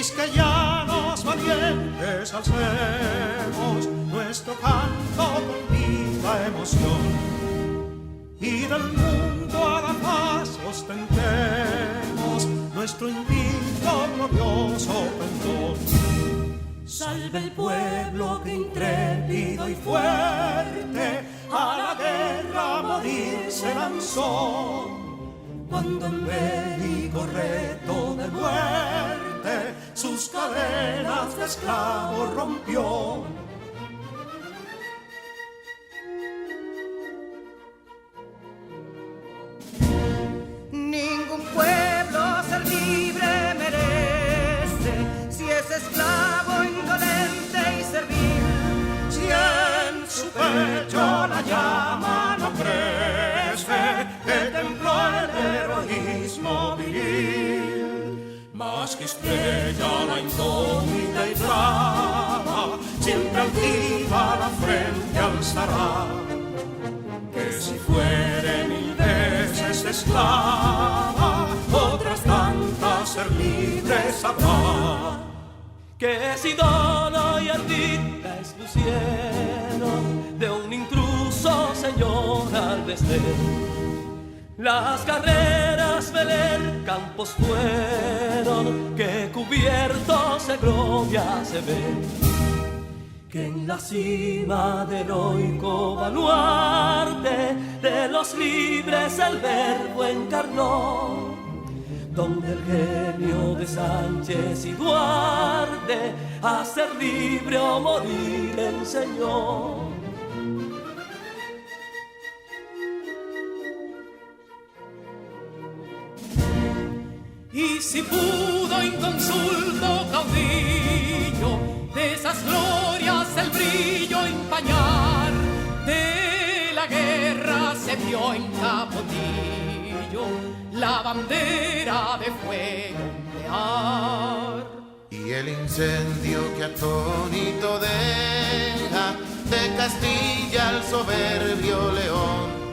quisqueyanos valientes, alcemos nuestro canto con viva emoción. Y del mundo a la paz ostentemos nuestro invicto glorioso pendón. Salve el pueblo que intrépido y fuerte a la guerra a morir se lanzó, cuando en bélico reto de muerte sus cadenas de esclavos rompió. Ningún pueblo ser libre merece si es esclavo, indolente y servil. Si en su pecho la llama no crece, que templó el heroísmo viril. Más que estrella la indómita y brava, siempre altiva la frente alzará. Que si fuere mil veces esclava, otras tantas ser libres habrá. Que si Dono y Ardita expusieron de un intruso señor al desdén, las carreras veler campos fueron que cubiertos de gloria se ven. Que en la cima del heroico baluarte de los libres el verbo encarnó, donde el genio de Sánchez y Duarte a ser libre o morir enseñó. Y si pudo inconsulto caudillo de esas glorias el brillo empañar, de la guerra se vio en Capotillo la bandera de fuego ondear. Y el incendio que atónito deja de Castilla al soberbio león,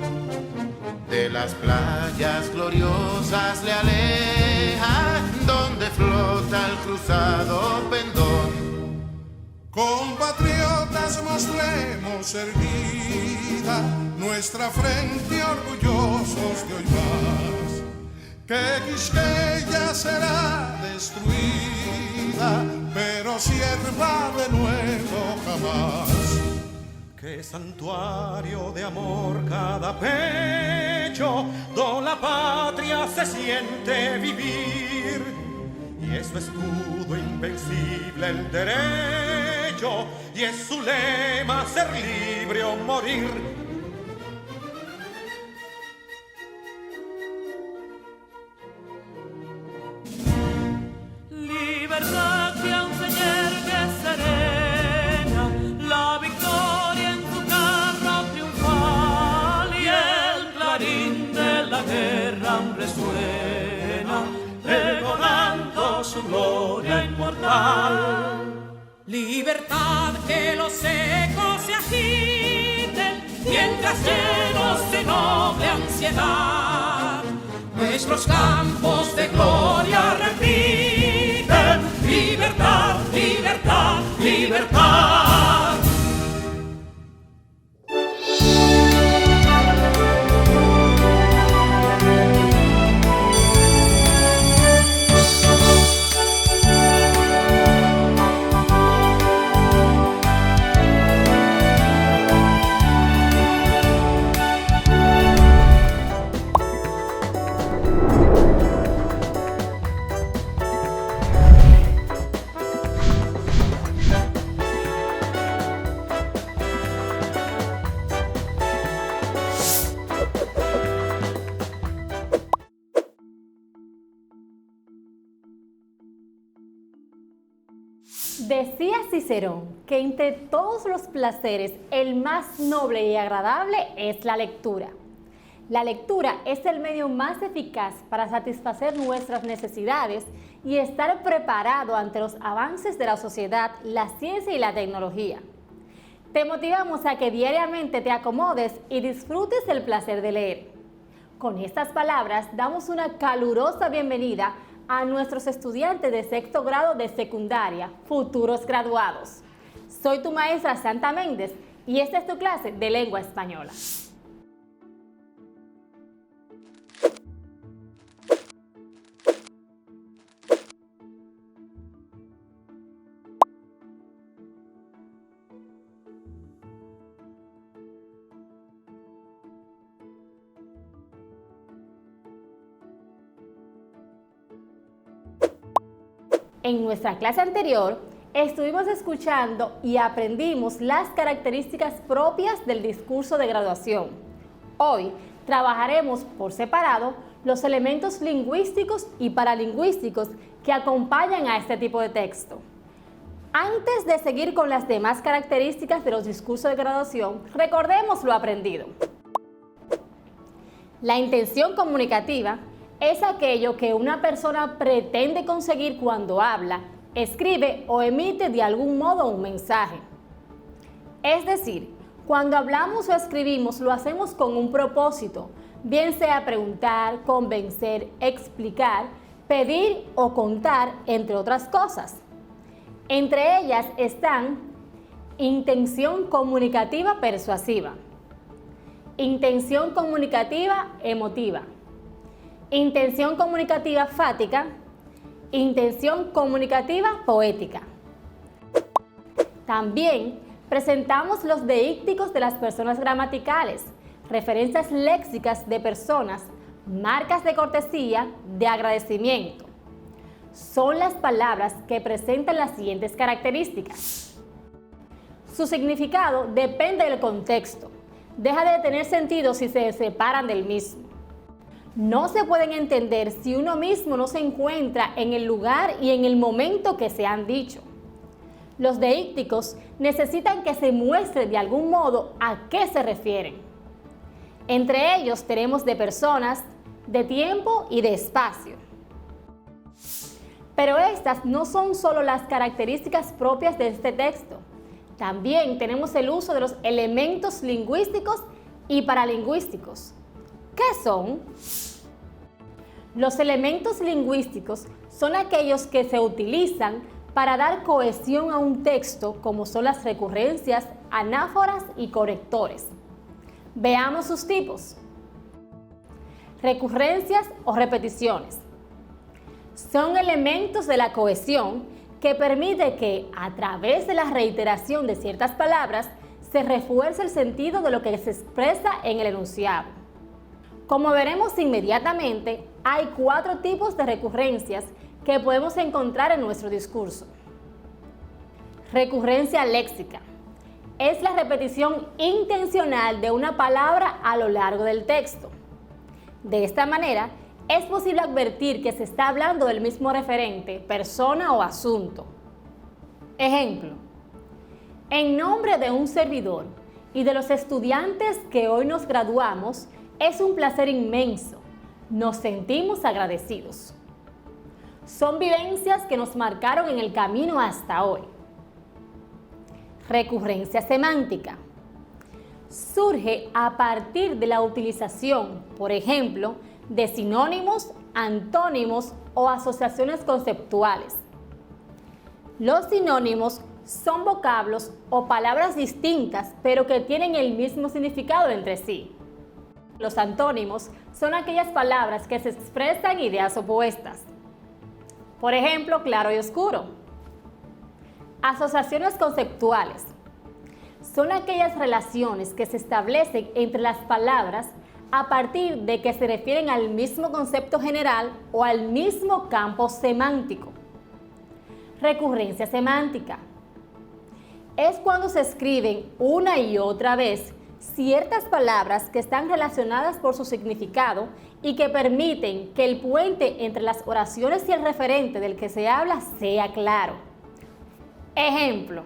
de las playas gloriosas le aleja, donde flota el cruzado pendón. Compatriotas, mostremos erguida nuestra frente orgullosos de hoy más, que Quisqueya será destruida, pero sierva de nuevo jamás. Que santuario de amor cada pecho, donde la patria se siente vivir, y es su escudo invencible el derecho, y es su lema ser libre o morir. Libertad que aún se yergue serena, la victoria en su carro triunfal, y el clarín de la guerra aún resuena, pregonando su gloria inmortal. Libertad, que los ecos se agiten mientras llenos de noble ansiedad nuestros campos de gloria repiten. Libertad, libertad, libertad. Decía Cicerón que entre todos los placeres el más noble y agradable es la lectura. La lectura es el medio más eficaz para satisfacer nuestras necesidades y estar preparado ante los avances de la sociedad, la ciencia y la tecnología. Te motivamos a que diariamente te acomodes y disfrutes el placer de leer. Con estas palabras damos una calurosa bienvenida a nuestros estudiantes de sexto grado de secundaria, futuros graduados. Soy tu maestra Santa Méndez y esta es tu clase de lengua española. En nuestra clase anterior, estuvimos escuchando y aprendimos las características propias del discurso de graduación. Hoy trabajaremos por separado los elementos lingüísticos y paralingüísticos que acompañan a este tipo de texto. Antes de seguir con las demás características de los discursos de graduación, recordemos lo aprendido. La intención comunicativa es aquello que una persona pretende conseguir cuando habla, escribe o emite de algún modo un mensaje. Es decir, cuando hablamos o escribimos lo hacemos con un propósito, bien sea preguntar, convencer, explicar, pedir o contar, entre otras cosas. Entre ellas están intención comunicativa persuasiva, intención comunicativa emotiva, intención comunicativa fática, intención comunicativa poética. También presentamos los deícticos de las personas gramaticales, referencias léxicas de personas, marcas de cortesía, de agradecimiento. Son las palabras que presentan las siguientes características. Su significado depende del contexto. Deja de tener sentido si se separan del mismo. No se pueden entender si uno mismo no se encuentra en el lugar y en el momento que se han dicho. Los deícticos necesitan que se muestre de algún modo a qué se refieren. Entre ellos tenemos de personas, de tiempo y de espacio. Pero estas no son solo las características propias de este texto. También tenemos el uso de los elementos lingüísticos y paralingüísticos. ¿Qué son? Los elementos lingüísticos son aquellos que se utilizan para dar cohesión a un texto, como son las recurrencias, anáforas y correctores. Veamos sus tipos. Recurrencias o repeticiones. Son elementos de la cohesión que permite que, a través de la reiteración de ciertas palabras, se refuerce el sentido de lo que se expresa en el enunciado. Como veremos inmediatamente, hay 4 tipos de recurrencias que podemos encontrar en nuestro discurso. Recurrencia léxica. Es la repetición intencional de una palabra a lo largo del texto. De esta manera, es posible advertir que se está hablando del mismo referente, persona o asunto. Ejemplo: en nombre de un servidor y de los estudiantes que hoy nos graduamos, es un placer inmenso. Nos sentimos agradecidos. Son vivencias que nos marcaron en el camino hasta hoy. Recurrencia semántica. Surge a partir de la utilización, por ejemplo, de sinónimos, antónimos o asociaciones conceptuales. Los sinónimos son vocablos o palabras distintas, pero que tienen el mismo significado entre sí. Los antónimos son aquellas palabras que se expresan ideas opuestas. Por ejemplo, claro y oscuro. Asociaciones conceptuales son aquellas relaciones que se establecen entre las palabras a partir de que se refieren al mismo concepto general o al mismo campo semántico. Recurrencia semántica es cuando se escriben una y otra vez ciertas palabras que están relacionadas por su significado y que permiten que el puente entre las oraciones y el referente del que se habla sea claro. Ejemplo: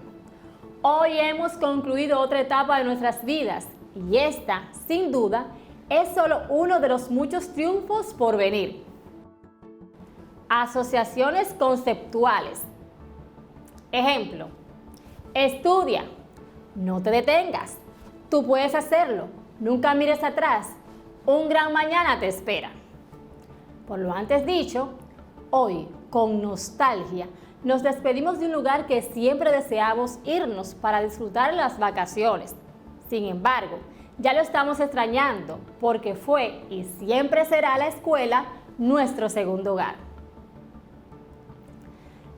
hoy hemos concluido otra etapa de nuestras vidas y esta, sin duda, es solo uno de los muchos triunfos por venir. Asociaciones conceptuales. Ejemplo: estudia, no te detengas, tú puedes hacerlo, nunca mires atrás, un gran mañana te espera. Por lo antes dicho, Hoy, con nostalgia, nos despedimos de un lugar que siempre deseamos irnos para disfrutar las vacaciones. Sin embargo, ya lo estamos extrañando porque fue y siempre será la escuela nuestro segundo hogar.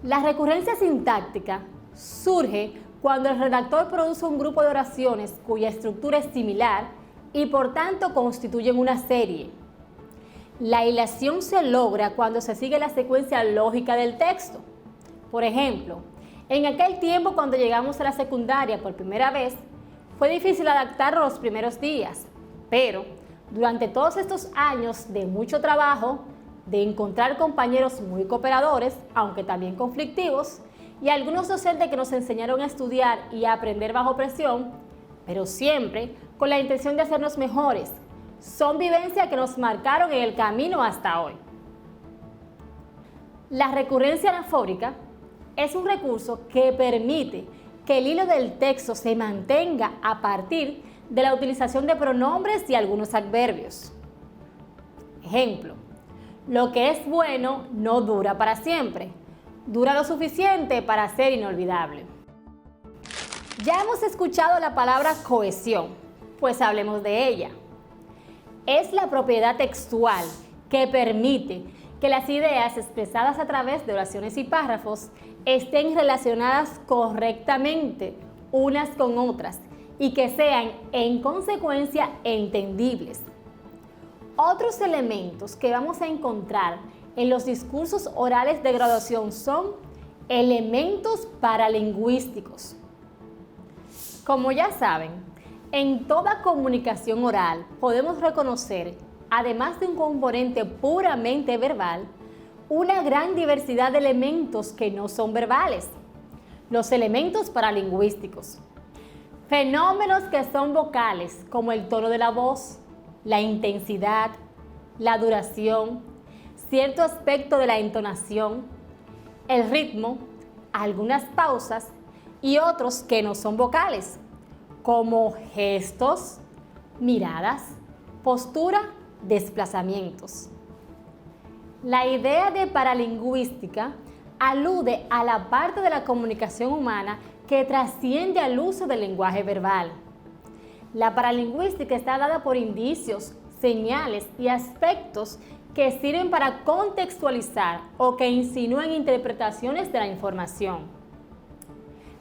La recurrencia sintáctica surge cuando el redactor produce un grupo de oraciones cuya estructura es similar y por tanto constituyen una serie. La hilación se logra cuando se sigue la secuencia lógica del texto. Por ejemplo, en aquel tiempo cuando llegamos a la secundaria por primera vez, fue difícil adaptarlo los primeros días, pero durante todos estos años de mucho trabajo, de encontrar compañeros muy cooperadores, aunque también conflictivos, y algunos docentes que nos enseñaron a estudiar y a aprender bajo presión, pero siempre con la intención de hacernos mejores, son vivencias que nos marcaron en el camino hasta hoy. La recurrencia anafórica es un recurso que permite que el hilo del texto se mantenga a partir de la utilización de pronombres y algunos adverbios. Ejemplo, lo que es bueno no dura para siempre, dura lo suficiente para ser inolvidable. Ya hemos escuchado la palabra cohesión, pues hablemos de ella. Es la propiedad textual que permite que las ideas expresadas a través de oraciones y párrafos estén relacionadas correctamente unas con otras y que sean en consecuencia entendibles. Otros elementos que vamos a encontrar en los discursos orales de graduación son elementos paralingüísticos. Como ya saben, en toda comunicación oral podemos reconocer, además de un componente puramente verbal, una gran diversidad de elementos que no son verbales, los elementos paralingüísticos. Fenómenos que son vocales, como el tono de la voz, la intensidad, la duración, cierto aspecto de la entonación, el ritmo, algunas pausas y otros que no son vocales, como gestos, miradas, postura, desplazamientos. La idea de paralingüística alude a la parte de la comunicación humana que trasciende al uso del lenguaje verbal. La paralingüística está dada por indicios, señales y aspectos que sirven para contextualizar o que insinúan interpretaciones de la información.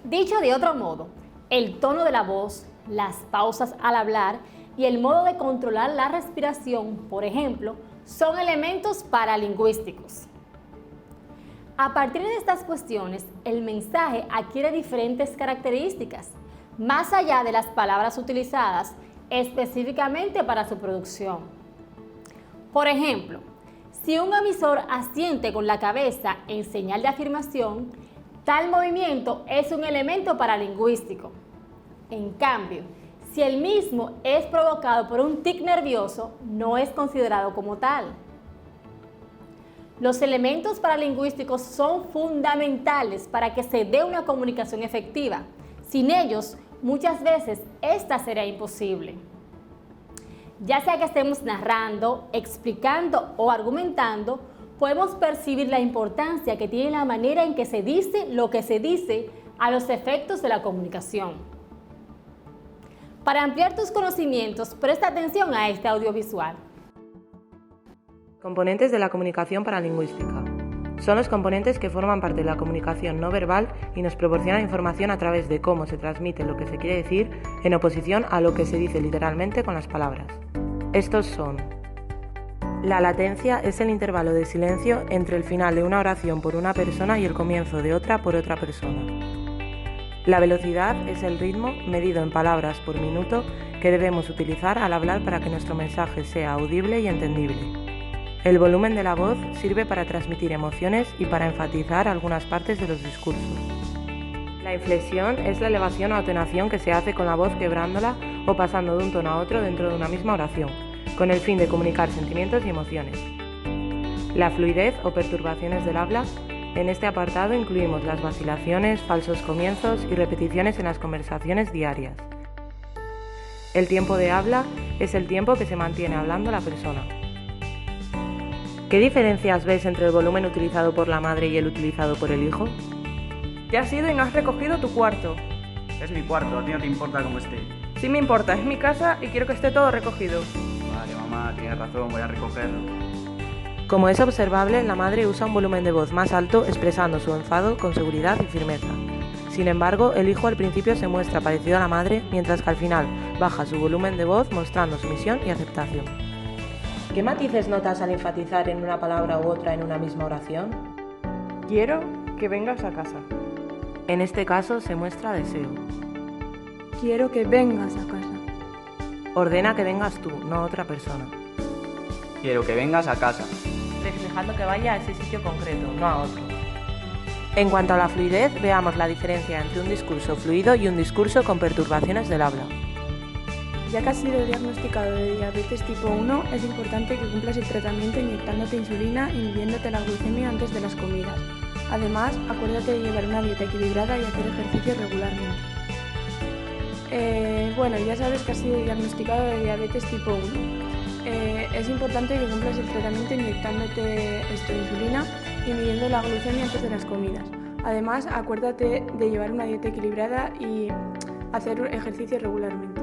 Dicho de otro modo, el tono de la voz, las pausas al hablar y el modo de controlar la respiración, por ejemplo, son elementos paralingüísticos. A partir de estas cuestiones, el mensaje adquiere diferentes características, más allá de las palabras utilizadas específicamente para su producción. Por ejemplo, si un emisor asiente con la cabeza en señal de afirmación, tal movimiento es un elemento paralingüístico. En cambio, si el mismo es provocado por un tic nervioso, no es considerado como tal. Los elementos paralingüísticos son fundamentales para que se dé una comunicación efectiva. Sin ellos, muchas veces esta será imposible. Ya sea que estemos narrando, explicando o argumentando, podemos percibir la importancia que tiene la manera en que se dice lo que se dice a los efectos de la comunicación. Para ampliar tus conocimientos, presta atención a este audiovisual. Componentes de la comunicación paralingüística. Son los componentes que forman parte de la comunicación no verbal y nos proporcionan información a través de cómo se transmite lo que se quiere decir en oposición a lo que se dice literalmente con las palabras. Estos son: la latencia es el intervalo de silencio entre el final de una oración por una persona y el comienzo de otra por otra persona. La velocidad es el ritmo medido en palabras por minuto que debemos utilizar al hablar para que nuestro mensaje sea audible y entendible. El volumen de la voz sirve para transmitir emociones y para enfatizar algunas partes de los discursos. La inflexión es la elevación o atenuación que se hace con la voz quebrándola o pasando de un tono a otro dentro de una misma oración, con el fin de comunicar sentimientos y emociones. La fluidez o perturbaciones del habla. En este apartado incluimos las vacilaciones, falsos comienzos y repeticiones en las conversaciones diarias. El tiempo de habla es el tiempo que se mantiene hablando la persona. ¿Qué diferencias ves entre el volumen utilizado por la madre y el utilizado por el hijo? Te has ido y no has recogido tu cuarto. Es mi cuarto, a ti no te importa cómo esté. Sí me importa, es mi casa y quiero que esté todo recogido. Vale, mamá, tienes razón, voy a recogerlo. Como es observable, la madre usa un volumen de voz más alto expresando su enfado con seguridad y firmeza. Sin embargo, el hijo al principio se muestra parecido a la madre, mientras que al final baja su volumen de voz mostrando sumisión y aceptación. ¿Qué matices notas al enfatizar en una palabra u otra en una misma oración? Quiero que vengas a casa. En este caso se muestra deseo. Quiero que vengas a casa. Ordena que vengas tú, no otra persona. Quiero que vengas a casa. Reflejando que vaya a ese sitio concreto, no a otro. En cuanto a la fluidez, veamos la diferencia entre un discurso fluido y un discurso con perturbaciones del habla. Ya que has sido diagnosticado de diabetes tipo 1, es importante que cumplas el tratamiento inyectándote insulina y midiéndote la glucemia antes de las comidas. Además, acuérdate de llevar una dieta equilibrada y hacer ejercicio regularmente. Ya sabes que has sido diagnosticado de diabetes tipo 1. Es importante que cumplas el tratamiento inyectándote insulina y midiendo la glucemia antes de las comidas. Además, acuérdate de llevar una dieta equilibrada y hacer ejercicio regularmente.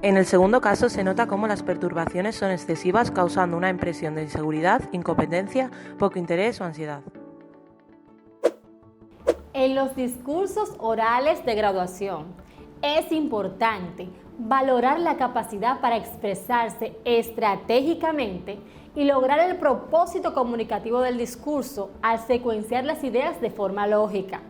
En el segundo caso se nota cómo las perturbaciones son excesivas, causando una impresión de inseguridad, incompetencia, poco interés o ansiedad. En los discursos orales de graduación es importante valorar la capacidad para expresarse estratégicamente y lograr el propósito comunicativo del discurso al secuenciar las ideas de forma lógica,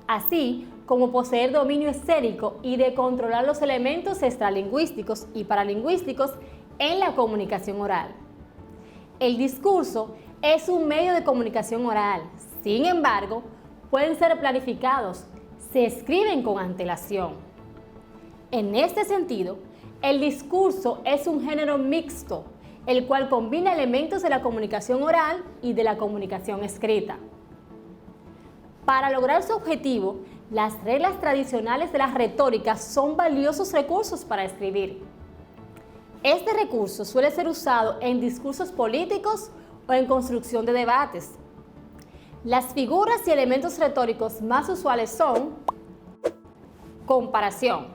así como poseer dominio escénico y de controlar los elementos extralingüísticos y paralingüísticos en la comunicación oral. El discurso es un medio de comunicación oral, sin embargo, pueden ser planificados, se escriben con antelación. En este sentido, el discurso es un género mixto, el cual combina elementos de la comunicación oral y de la comunicación escrita. Para lograr su objetivo, las reglas tradicionales de la retórica son valiosos recursos para escribir. Este recurso suele ser usado en discursos políticos o en construcción de debates. Las figuras y elementos retóricos más usuales son comparación.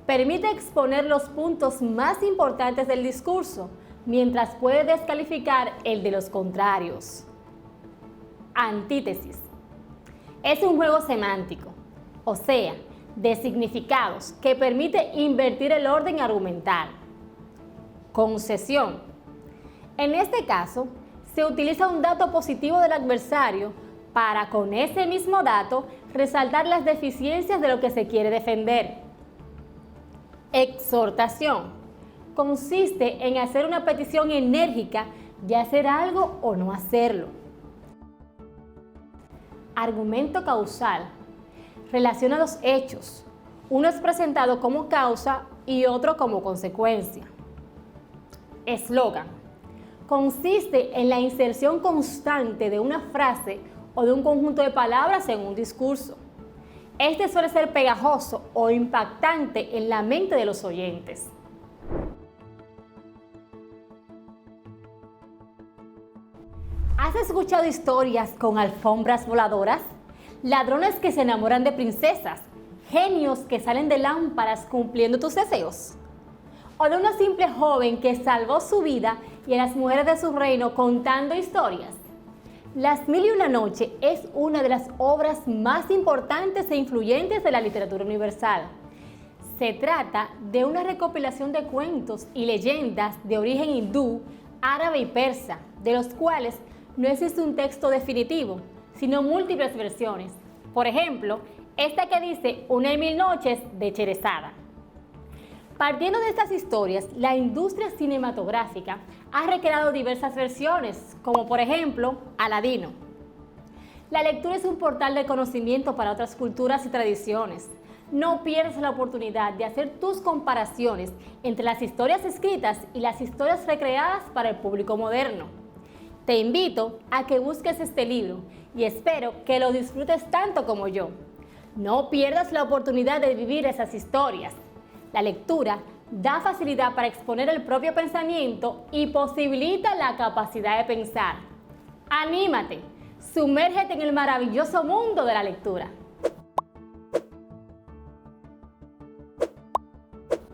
Permite exponer los puntos más importantes del discurso, mientras puede descalificar el de los contrarios. Antítesis. Es un juego semántico, o sea, de significados que permite invertir el orden argumental. Concesión. En este caso, se utiliza un dato positivo del adversario para, con ese mismo dato, resaltar las deficiencias de lo que se quiere defender. Exhortación. Consiste en hacer una petición enérgica de hacer algo o no hacerlo. Argumento causal. Relaciona los hechos. Uno es presentado como causa y otro como consecuencia. Eslogan. Consiste en la inserción constante de una frase o de un conjunto de palabras en un discurso. Este suele ser pegajoso o impactante en la mente de los oyentes. ¿Has escuchado historias con alfombras voladoras? Ladrones que se enamoran de princesas, genios que salen de lámparas cumpliendo tus deseos. O de una simple joven que salvó su vida y a las mujeres de su reino contando historias. Las Mil y una Noche es una de las obras más importantes e influyentes de la literatura universal. Se trata de una recopilación de cuentos y leyendas de origen hindú, árabe y persa, de los cuales no existe un texto definitivo, sino múltiples versiones. Por ejemplo, esta que dice Una y Mil Noches de Cherezada. Partiendo de estas historias, la industria cinematográfica ha recreado diversas versiones, como por ejemplo Aladino. La lectura es un portal de conocimiento para otras culturas y tradiciones. No pierdas la oportunidad de hacer tus comparaciones entre las historias escritas y las historias recreadas para el público moderno. Te invito a que busques este libro y espero que lo disfrutes tanto como yo. No pierdas la oportunidad de vivir esas historias. La lectura da facilidad para exponer el propio pensamiento y posibilita la capacidad de pensar. ¡Anímate! Sumérgete en el maravilloso mundo de la lectura.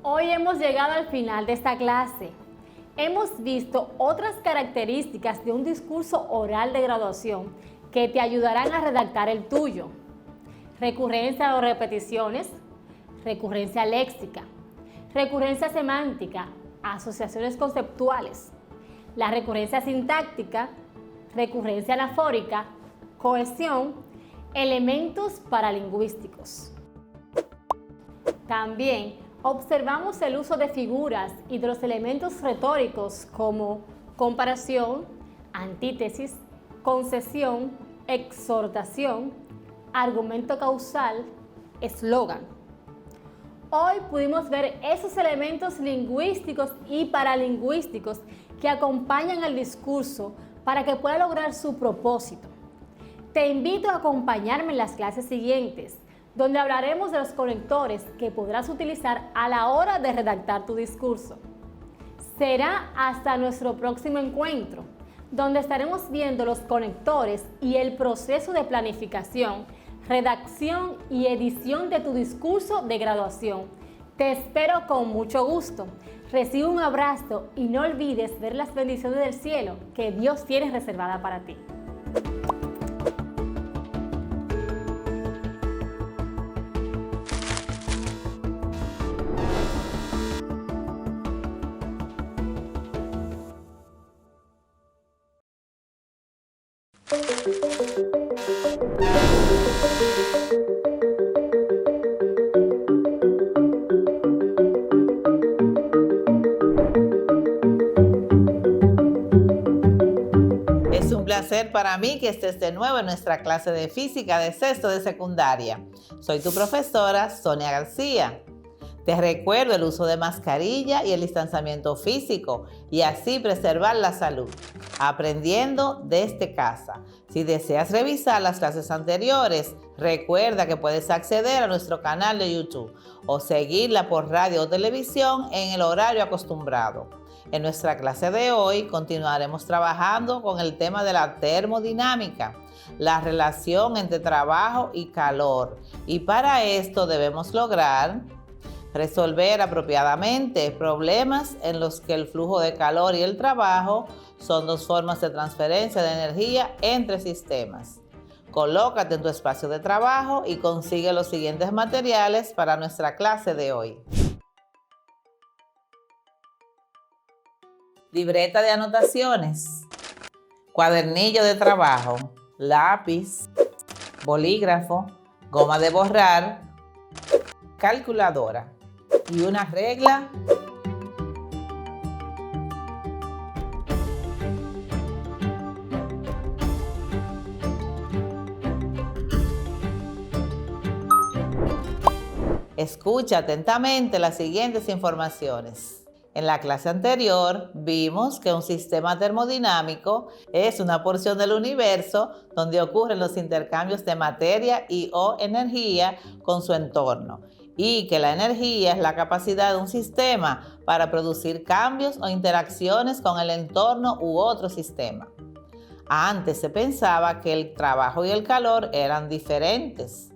Hoy hemos llegado al final de esta clase. Hemos visto otras características de un discurso oral de graduación que te ayudarán a redactar el tuyo. Recurrencia o repeticiones, recurrencia léxica, recurrencia semántica, asociaciones conceptuales, la recurrencia sintáctica, recurrencia anafórica, cohesión, elementos paralingüísticos. También observamos el uso de figuras y de los elementos retóricos como comparación, antítesis, concesión, exhortación, argumento causal, eslogan. Hoy pudimos ver esos elementos lingüísticos y paralingüísticos que acompañan al discurso para que pueda lograr su propósito. Te invito a acompañarme en las clases siguientes, donde hablaremos de los conectores que podrás utilizar a la hora de redactar tu discurso. Será hasta nuestro próximo encuentro, donde estaremos viendo los conectores y el proceso de planificación, redacción y edición de tu discurso de graduación. Te espero con mucho gusto. Recibe un abrazo y no olvides ver las bendiciones del cielo que Dios tiene reservada para ti. Es un placer para mí que estés de nuevo en nuestra clase de física de sexto de secundaria. Soy tu profesora Sonia García. Te recuerdo el uso de mascarilla y el distanciamiento físico y así preservar la salud, aprendiendo desde casa. Si deseas revisar las clases anteriores, recuerda que puedes acceder a nuestro canal de YouTube o seguirla por radio o televisión en el horario acostumbrado. En nuestra clase de hoy continuaremos trabajando con el tema de la termodinámica, la relación entre trabajo y calor. Y para esto debemos lograr resolver apropiadamente problemas en los que el flujo de calor y el trabajo son dos formas de transferencia de energía entre sistemas. Colócate en tu espacio de trabajo y consigue los siguientes materiales para nuestra clase de hoy. Libreta de anotaciones, cuadernillo de trabajo, lápiz, bolígrafo, goma de borrar, calculadora y una regla. Escucha atentamente las siguientes informaciones. En la clase anterior vimos que un sistema termodinámico es una porción del universo donde ocurren los intercambios de materia y o energía con su entorno y que la energía es la capacidad de un sistema para producir cambios o interacciones con el entorno u otro sistema. Antes se pensaba que el trabajo y el calor eran diferentes.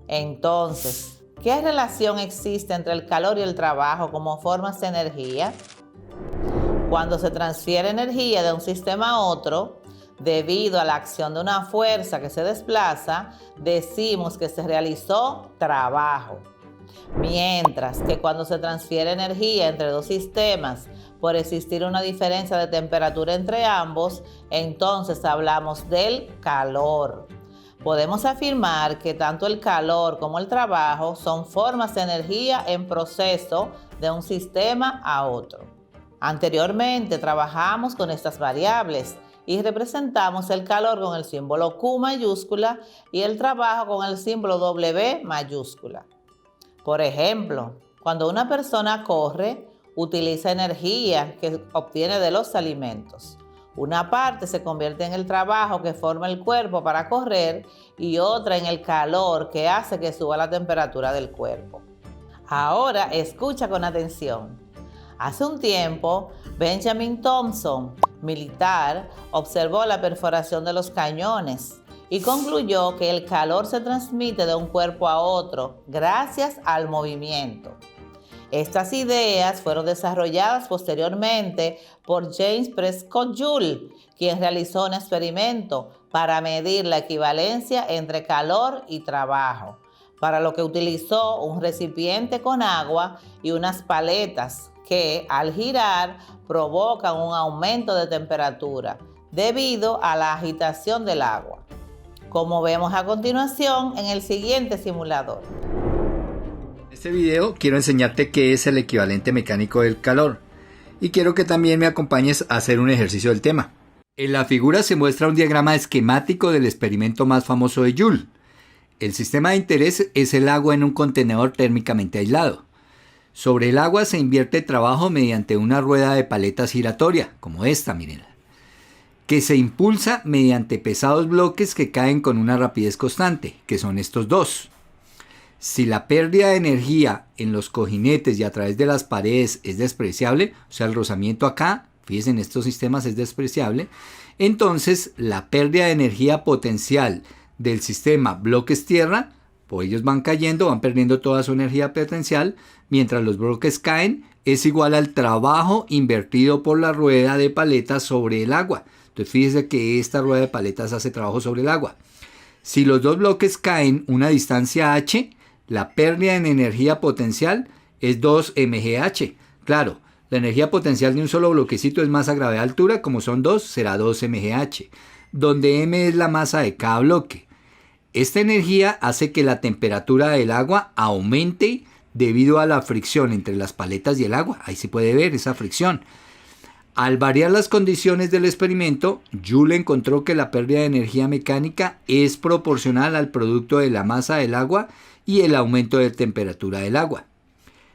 Entonces, ¿qué relación existe entre el calor y el trabajo como formas de energía? Cuando se transfiere energía de un sistema a otro, debido a la acción de una fuerza que se desplaza, decimos que se realizó trabajo. Mientras que cuando se transfiere energía entre dos sistemas por existir una diferencia de temperatura entre ambos, entonces hablamos del calor. Podemos afirmar que tanto el calor como el trabajo son formas de energía en proceso de un sistema a otro. Anteriormente trabajamos con estas variables y representamos el calor con el símbolo Q mayúscula y el trabajo con el símbolo W mayúscula. Por ejemplo, cuando una persona corre, utiliza energía que obtiene de los alimentos. Una parte se convierte en el trabajo que forma el cuerpo para correr y otra en el calor que hace que suba la temperatura del cuerpo. Ahora escucha con atención. Hace un tiempo, Benjamin Thompson, militar, observó la perforación de los cañones y concluyó que el calor se transmite de un cuerpo a otro gracias al movimiento. Estas ideas fueron desarrolladas posteriormente por James Prescott Joule, quien realizó un experimento para medir la equivalencia entre calor y trabajo, para lo que utilizó un recipiente con agua y unas paletas que, al girar, provocan un aumento de temperatura debido a la agitación del agua, como vemos a continuación en el siguiente simulador. En este video quiero enseñarte qué es el equivalente mecánico del calor y quiero que también me acompañes a hacer un ejercicio del tema. En la figura se muestra un diagrama esquemático del experimento más famoso de Joule. El sistema de interés es el agua en un contenedor térmicamente aislado. Sobre el agua se invierte trabajo mediante una rueda de paletas giratoria, como esta, miren, que se impulsa mediante pesados bloques que caen con una rapidez constante, que son estos dos. Si la pérdida de energía en los cojinetes y a través de las paredes es despreciable, o sea, el rozamiento acá, fíjense, en estos sistemas es despreciable, entonces la pérdida de energía potencial del sistema bloques tierra, pues ellos van cayendo, van perdiendo toda su energía potencial, mientras los bloques caen, es igual al trabajo invertido por la rueda de paletas sobre el agua. Entonces fíjense que esta rueda de paletas hace trabajo sobre el agua. Si los dos bloques caen una distancia h, la pérdida en energía potencial es 2 mgh. Claro, la energía potencial de un solo bloquecito es masa gravedad altura, como son 2, será 2 mgh, donde m es la masa de cada bloque. Esta energía hace que la temperatura del agua aumente debido a la fricción entre las paletas y el agua. Ahí se puede ver esa fricción. Al variar las condiciones del experimento, Joule encontró que la pérdida de energía mecánica es proporcional al producto de la masa del agua y el aumento de temperatura del agua.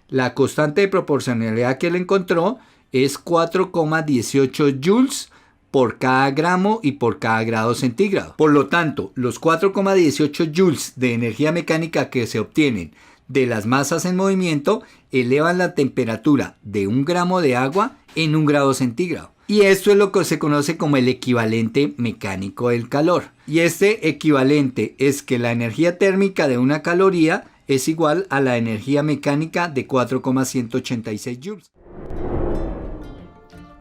La constante de proporcionalidad que él encontró es 4,18 joules por cada gramo y por cada grado centígrado. Por lo tanto, los 4,18 joules de energía mecánica que se obtienen de las masas en movimiento elevan la temperatura de un gramo de agua en 1 grado centígrado. Y esto es lo que se conoce como el equivalente mecánico del calor. Y este equivalente es que la energía térmica de una caloría es igual a la energía mecánica de 4,186 joules.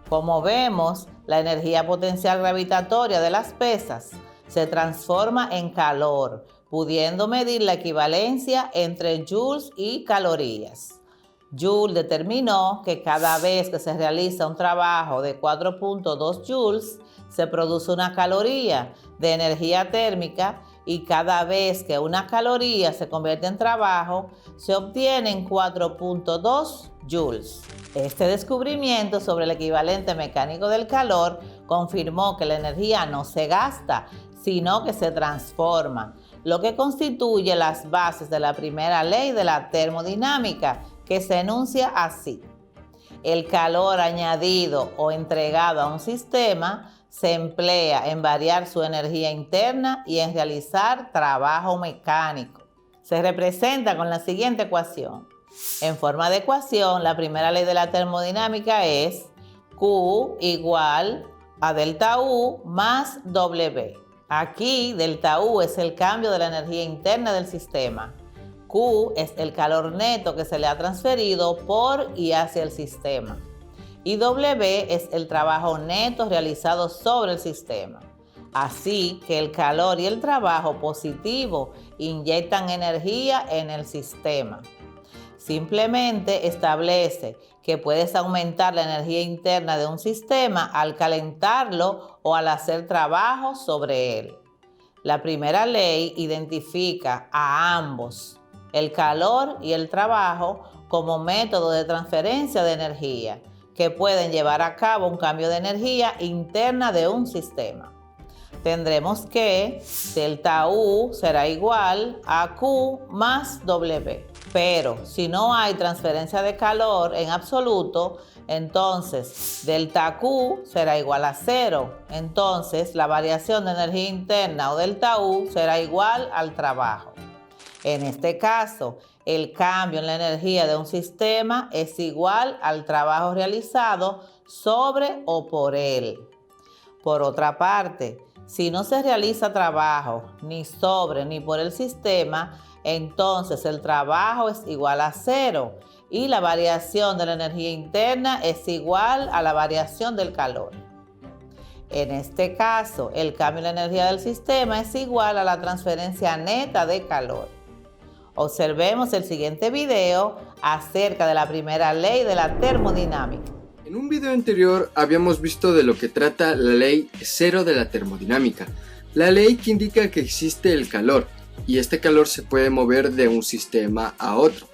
Como vemos, la energía potencial gravitatoria de las pesas se transforma en calor, pudiendo medir la equivalencia entre joules y calorías. Joule determinó que cada vez que se realiza un trabajo de 4.2 joules, se produce una caloría de energía térmica y cada vez que una caloría se convierte en trabajo, se obtienen 4.2 joules. Este descubrimiento sobre el equivalente mecánico del calor confirmó que la energía no se gasta, sino que se transforma, lo que constituye las bases de la primera ley de la termodinámica, que se enuncia así: el calor añadido o entregado a un sistema se emplea en variar su energía interna y en realizar trabajo mecánico. Se representa con la siguiente ecuación. En forma de ecuación, la primera ley de la termodinámica es Q igual a delta U más W. Aquí, delta U es el cambio de la energía interna del sistema. Q es el calor neto que se le ha transferido por y hacia el sistema. Y W es el trabajo neto realizado sobre el sistema. Así que el calor y el trabajo positivo inyectan energía en el sistema. Simplemente establece que puedes aumentar la energía interna de un sistema al calentarlo o al hacer trabajo sobre él. La primera ley identifica a ambos, el calor y el trabajo, como método de transferencia de energía, que pueden llevar a cabo un cambio de energía interna de un sistema. Tendremos que delta U será igual a Q más W. Pero si no hay transferencia de calor en absoluto, entonces delta Q será igual a 0. Entonces la variación de energía interna o delta U será igual al trabajo. En este caso, el cambio en la energía de un sistema es igual al trabajo realizado sobre o por él. Por otra parte, si no se realiza trabajo ni sobre ni por el sistema, entonces el trabajo es igual a cero y la variación de la energía interna es igual a la variación del calor. En este caso, el cambio en la energía del sistema es igual a la transferencia neta de calor. Observemos el siguiente video acerca de la primera ley de la termodinámica. En un video anterior habíamos visto de lo que trata la ley cero de la termodinámica, la ley que indica que existe el calor y este calor se puede mover de un sistema a otro.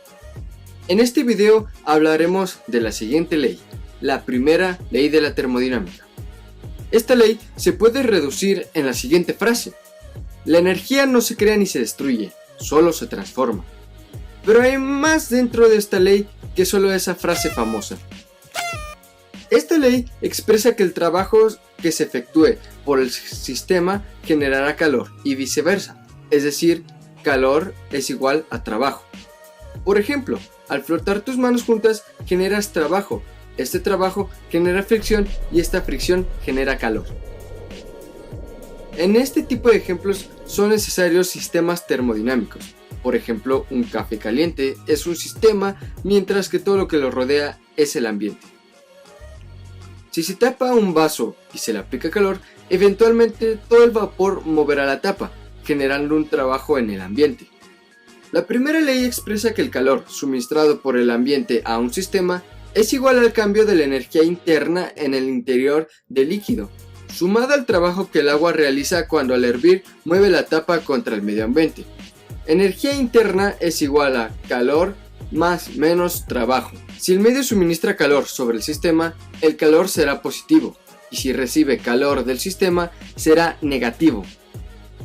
En este video hablaremos de la siguiente ley, la primera ley de la termodinámica. Esta ley se puede reducir en la siguiente frase: la energía no se crea ni se destruye, solo se transforma. Pero hay más dentro de esta ley que solo esa frase famosa. Esta ley expresa que el trabajo que se efectúe por el sistema generará calor y viceversa, es decir, calor es igual a trabajo. Por ejemplo, al frotar tus manos juntas generas trabajo, este trabajo genera fricción y esta fricción genera calor. En este tipo de ejemplos son necesarios sistemas termodinámicos. Por ejemplo, un café caliente es un sistema, mientras que todo lo que lo rodea es el ambiente. Si se tapa un vaso y se le aplica calor, eventualmente todo el vapor moverá la tapa, generando un trabajo en el ambiente. La primera ley expresa que el calor suministrado por el ambiente a un sistema es igual al cambio de la energía interna en el interior del líquido, sumada al trabajo que el agua realiza cuando al hervir mueve la tapa contra el medio ambiente. Energía interna es igual a calor más menos trabajo. Si el medio suministra calor sobre el sistema, el calor será positivo, y si recibe calor del sistema, será negativo.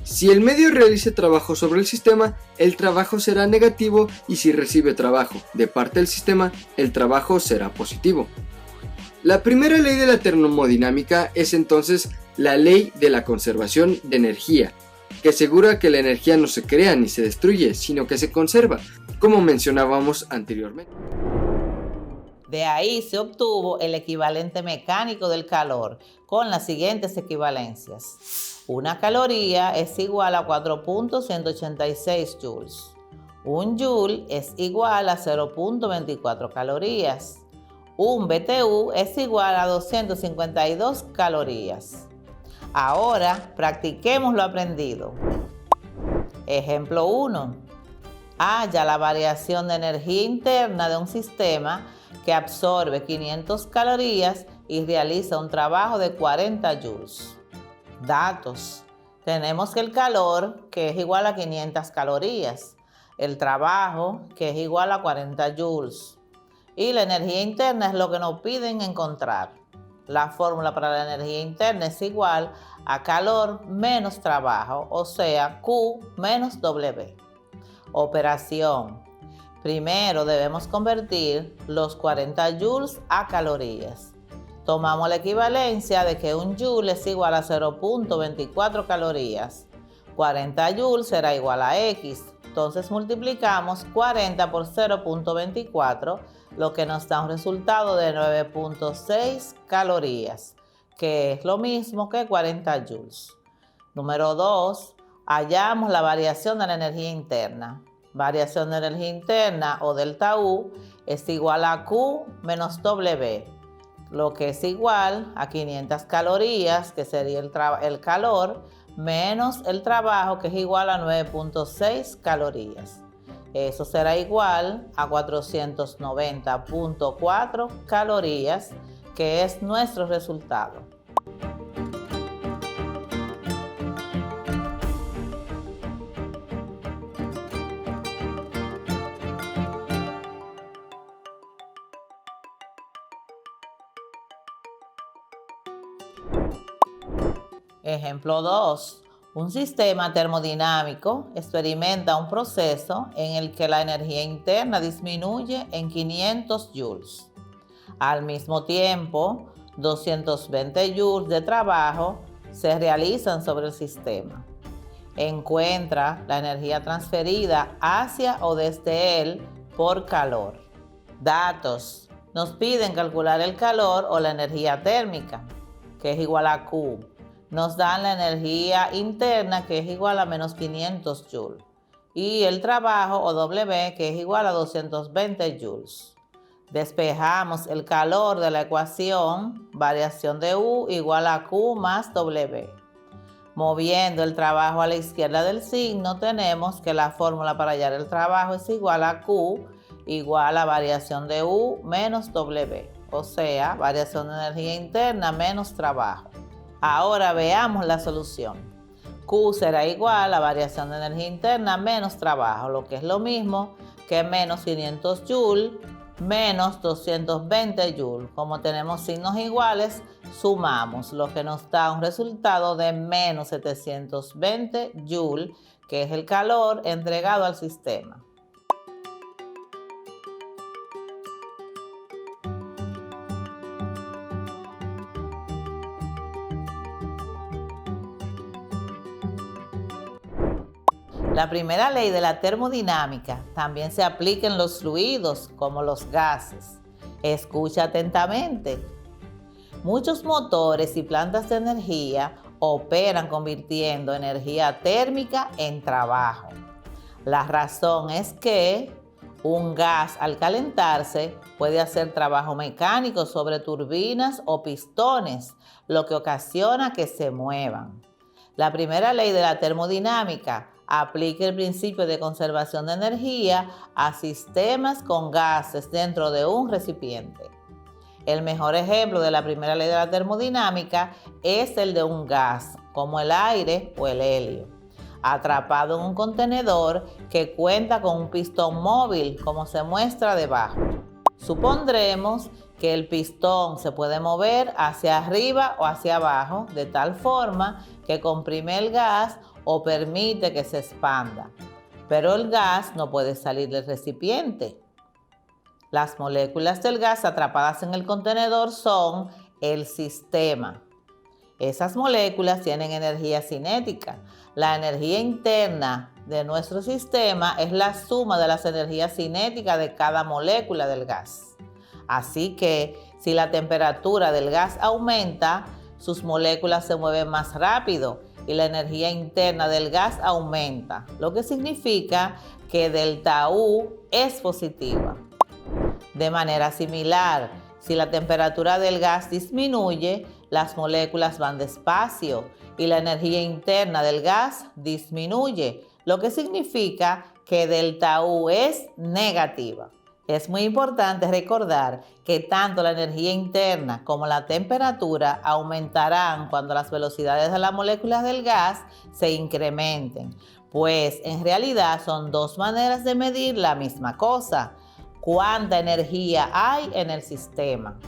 Si el medio realiza trabajo sobre el sistema, el trabajo será negativo, y si recibe trabajo de parte del sistema, el trabajo será positivo. La primera ley de la termodinámica es entonces la ley de la conservación de energía, que asegura que la energía no se crea ni se destruye, sino que se conserva, como mencionábamos anteriormente. De ahí se obtuvo el equivalente mecánico del calor, con las siguientes equivalencias. Una caloría es igual a 4.186 joules. Un joule es igual a 0.24 calorías. Un BTU es igual a 252 calorías. Ahora practiquemos lo aprendido. Ejemplo 1. Halla la variación de energía interna de un sistema que absorbe 500 calorías y realiza un trabajo de 40 joules. Datos. Tenemos el calor, que es igual a 500 calorías, el trabajo, que es igual a 40 joules, y la energía interna es lo que nos piden encontrar. La fórmula para la energía interna es igual a calor menos trabajo, o sea, Q menos W. Operación. Primero debemos convertir los 40 joules a calorías. Tomamos la equivalencia de que un joule es igual a 0.24 calorías. 40 joules será igual a X. Entonces multiplicamos 40 por 0.24, lo que nos da un resultado de 9.6 calorías, que es lo mismo que 40 joules. Número 2. Hallamos la variación de la energía interna. Variación de energía interna, o delta U, es igual a Q menos W, lo que es igual a 500 calorías, que sería el calor, menos el trabajo, que es igual a 9.6 calorías. Eso será igual a 490.4 calorías, que es nuestro resultado. Ejemplo 2. Un sistema termodinámico experimenta un proceso en el que la energía interna disminuye en 500 joules. Al mismo tiempo, 220 joules de trabajo se realizan sobre el sistema. Encuentra la energía transferida hacia o desde él por calor. Datos. Nos piden calcular el calor o la energía térmica, que es igual a Q. Nos dan la energía interna, que es igual a menos 500 joules. Y el trabajo o W, que es igual a 220 joules. Despejamos el calor de la ecuación, variación de U igual a Q más W. Moviendo el trabajo a la izquierda del signo, tenemos que la fórmula para hallar el trabajo es igual a Q igual a variación de U menos W, o sea, variación de energía interna menos trabajo. Ahora veamos la solución. Q será igual a variación de energía interna menos trabajo, lo que es lo mismo que menos 500 joules menos 220 joules. Como tenemos signos iguales, sumamos, lo que nos da un resultado de menos 720 joules, que es el calor entregado al sistema. La primera ley de la termodinámica también se aplica en los fluidos como los gases. Escucha atentamente. Muchos motores y plantas de energía operan convirtiendo energía térmica en trabajo. La razón es que un gas al calentarse puede hacer trabajo mecánico sobre turbinas o pistones, lo que ocasiona que se muevan. La primera ley de la termodinámica aplica el principio de conservación de energía a sistemas con gases dentro de un recipiente. El mejor ejemplo de la primera ley de la termodinámica es el de un gas, como el aire o el helio, atrapado en un contenedor que cuenta con un pistón móvil, como se muestra debajo. Supondremos que el pistón se puede mover hacia arriba o hacia abajo de tal forma que comprime el gas o permite que se expanda, pero el gas no puede salir del recipiente. Las moléculas del gas atrapadas en el contenedor son el sistema. Esas moléculas tienen energía cinética. La energía interna de nuestro sistema es la suma de las energías cinéticas de cada molécula del gas. Así que si la temperatura del gas aumenta, sus moléculas se mueven más rápido y la energía interna del gas aumenta, lo que significa que delta U es positiva. De manera similar, si la temperatura del gas disminuye, las moléculas van despacio y la energía interna del gas disminuye, lo que significa que delta U es negativa. Es muy importante recordar que tanto la energía interna como la temperatura aumentarán cuando las velocidades de las moléculas del gas se incrementen, pues en realidad son dos maneras de medir la misma cosa: cuánta energía hay en el sistema.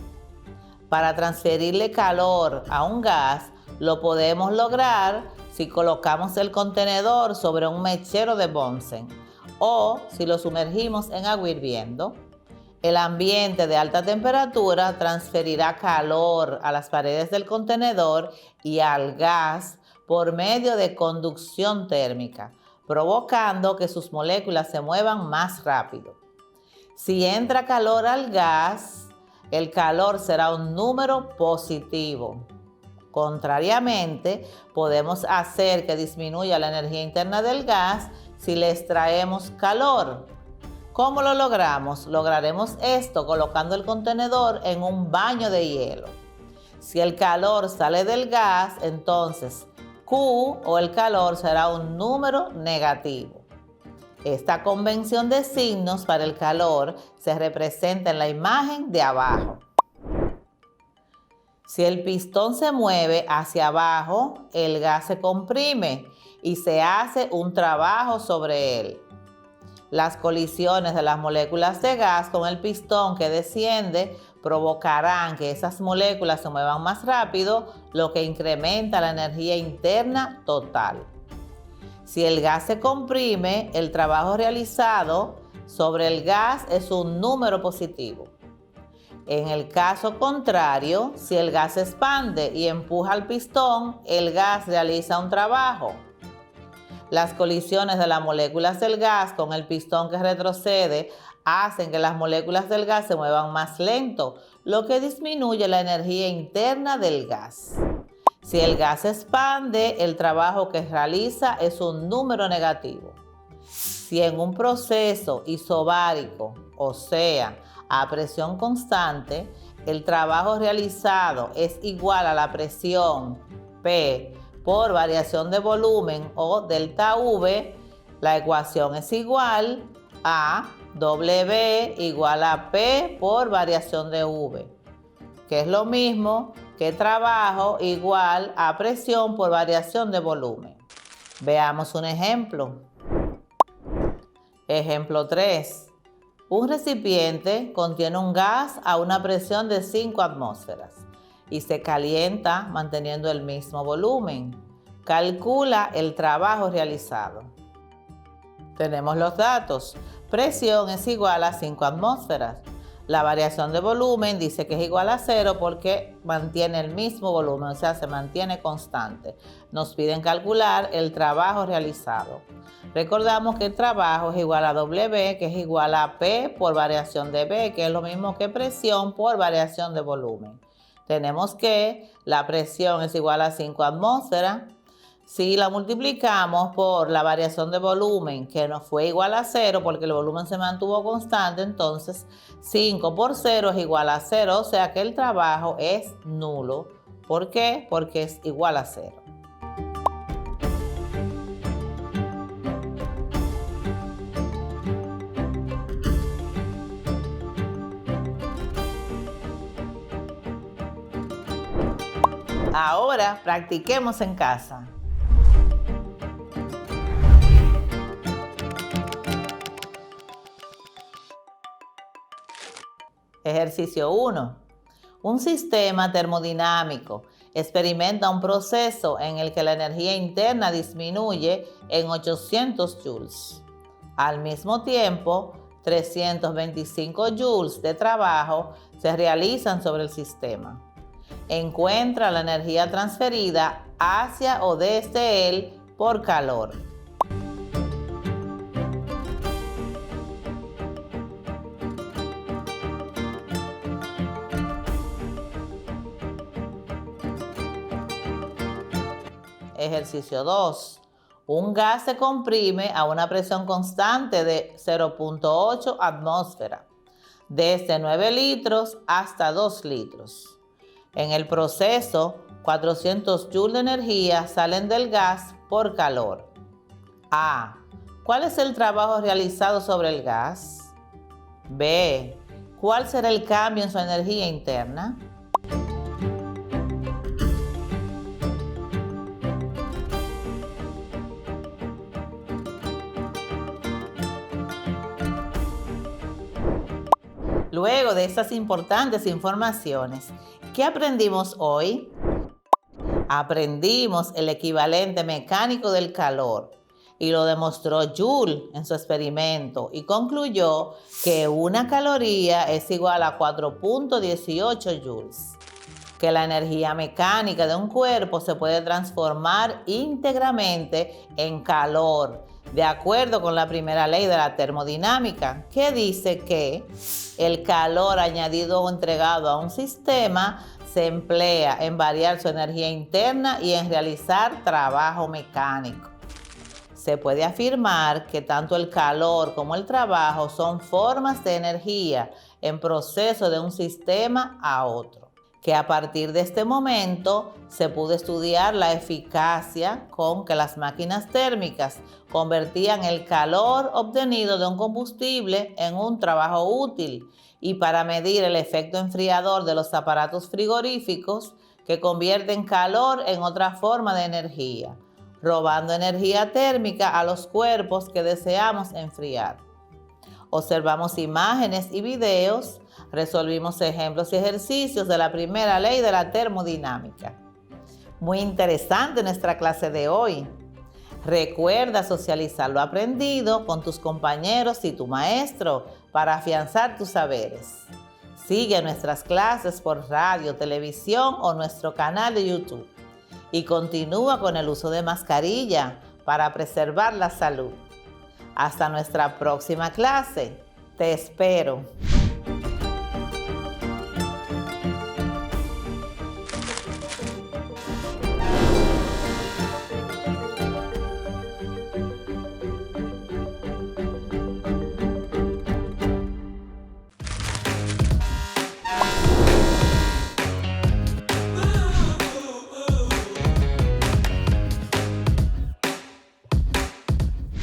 Para transferirle calor a un gas, lo podemos lograr si colocamos el contenedor sobre un mechero de Bunsen o si lo sumergimos en agua hirviendo. El ambiente de alta temperatura transferirá calor a las paredes del contenedor y al gas por medio de conducción térmica, provocando que sus moléculas se muevan más rápido. Si entra calor al gas, el calor será un número positivo. Contrariamente, podemos hacer que disminuya la energía interna del gas si le extraemos calor. ¿Cómo lo logramos? Lograremos esto colocando el contenedor en un baño de hielo. Si el calor sale del gas, entonces Q o el calor será un número negativo. Esta convención de signos para el calor se representa en la imagen de abajo. Si el pistón se mueve hacia abajo, el gas se comprime y se hace un trabajo sobre él. Las colisiones de las moléculas de gas con el pistón que desciende provocarán que esas moléculas se muevan más rápido, lo que incrementa la energía interna total. Si el gas se comprime, el trabajo realizado sobre el gas es un número positivo. En el caso contrario, si el gas se expande y empuja al pistón, el gas realiza un trabajo. Las colisiones de las moléculas del gas con el pistón que retrocede hacen que las moléculas del gas se muevan más lento, lo que disminuye la energía interna del gas. Si el gas se expande, el trabajo que realiza es un número negativo. Si en un proceso isobárico, o sea, a presión constante, el trabajo realizado es igual a la presión P por variación de volumen o delta V, la ecuación es igual a W igual a P por variación de V, que es lo mismo que trabajo igual a presión por variación de volumen. Veamos un ejemplo. Ejemplo 3. Un recipiente contiene un gas a una presión de 5 atmósferas y se calienta manteniendo el mismo volumen. Calcula el trabajo realizado. Tenemos los datos. Presión es igual a 5 atmósferas. La variación de volumen dice que es igual a 0 porque mantiene el mismo volumen, o sea, se mantiene constante. Nos piden calcular el trabajo realizado. Recordamos que el trabajo es igual a W, que es igual a P por variación de V, que es lo mismo que presión por variación de volumen. Tenemos que la presión es igual a 5 atmósferas. Si la multiplicamos por la variación de volumen, que nos fue igual a 0 porque el volumen se mantuvo constante, entonces 5 por 0 es igual a 0, o sea que el trabajo es nulo. ¿Por qué? Porque es igual a 0. Ahora practiquemos en casa. Ejercicio 1. Un sistema termodinámico experimenta un proceso en el que la energía interna disminuye en 800 joules. Al mismo tiempo, 325 joules de trabajo se realizan sobre el sistema. Encuentra la energía transferida hacia o desde él por calor. Ejercicio 2. Un gas se comprime a una presión constante de 0.8 atmósferas, desde 9 litros hasta 2 litros. En el proceso, 400 joules de energía salen del gas por calor. A. ¿Cuál es el trabajo realizado sobre el gas? B. ¿Cuál será el cambio en su energía interna? Luego de estas importantes informaciones, ¿qué aprendimos hoy? Aprendimos el equivalente mecánico del calor y lo demostró Joule en su experimento y concluyó que una caloría es igual a 4.18 joules, que la energía mecánica de un cuerpo se puede transformar íntegramente en calor, de acuerdo con la primera ley de la termodinámica, que dice que el calor añadido o entregado a un sistema se emplea en variar su energía interna y en realizar trabajo mecánico. Se puede afirmar que tanto el calor como el trabajo son formas de energía en proceso de un sistema a otro. Que a partir de este momento se pudo estudiar la eficacia con que las máquinas térmicas convertían el calor obtenido de un combustible en un trabajo útil y para medir el efecto enfriador de los aparatos frigoríficos que convierten calor en otra forma de energía, robando energía térmica a los cuerpos que deseamos enfriar. Observamos imágenes y videos, resolvimos ejemplos y ejercicios de la primera ley de la termodinámica. Muy interesante nuestra clase de hoy. Recuerda socializar lo aprendido con tus compañeros y tu maestro para afianzar tus saberes. Sigue nuestras clases por radio, televisión o nuestro canal de YouTube. Y continúa con el uso de mascarilla, para preservar la salud. Hasta nuestra próxima clase. Te espero.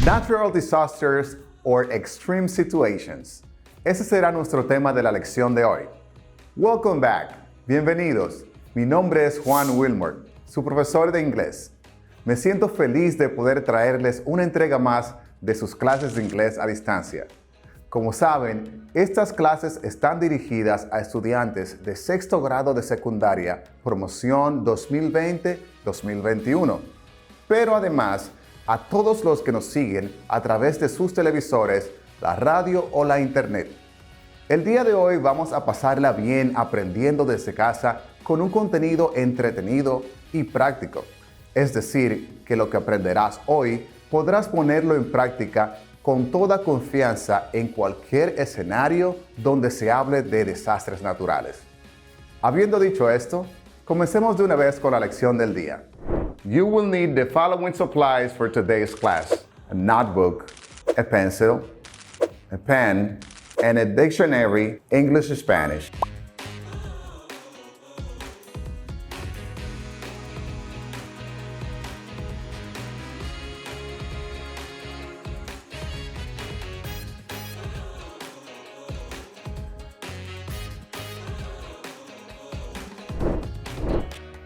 Natural disasters or extreme situations. Ese será nuestro tema de la lección de hoy. Welcome back. Bienvenidos. Mi nombre es Juan Wilmore, su profesor de inglés. Me siento feliz de poder traerles una entrega más de sus clases de inglés a distancia. Como saben, estas clases están dirigidas a estudiantes de sexto grado de secundaria, promoción 2020-2021. Pero además, a todos los que nos siguen a través de sus televisores, la radio o la internet. El día de hoy vamos a pasarla bien aprendiendo desde casa con un contenido entretenido y práctico. Es decir, que lo que aprenderás hoy podrás ponerlo en práctica con toda confianza en cualquier escenario donde se hable de desastres naturales. Habiendo dicho esto, comencemos de una vez con la lección del día. You will need the following supplies for today's class: a notebook, a pencil, a pen, and a dictionary, English-Spanish.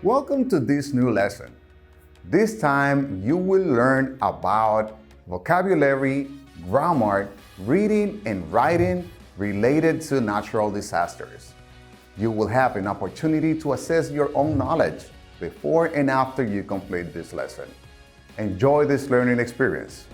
Welcome to this new lesson. This time, you will learn about vocabulary, grammar, reading, and writing related to natural disasters. You will have an opportunity to assess your own knowledge before and after you complete this lesson. Enjoy this learning experience.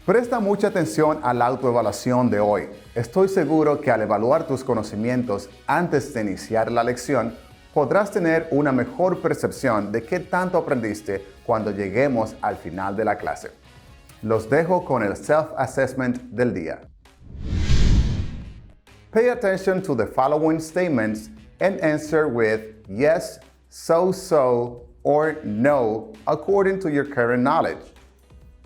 Presta mucha atención a la autoevaluación de hoy. Estoy seguro que al evaluar tus conocimientos antes de iniciar la lección, podrás tener una mejor percepción de qué tanto aprendiste cuando lleguemos al final de la clase. Los dejo con el self-assessment del día. Pay attention to the following statements and answer with yes, so, or no, according to your current knowledge.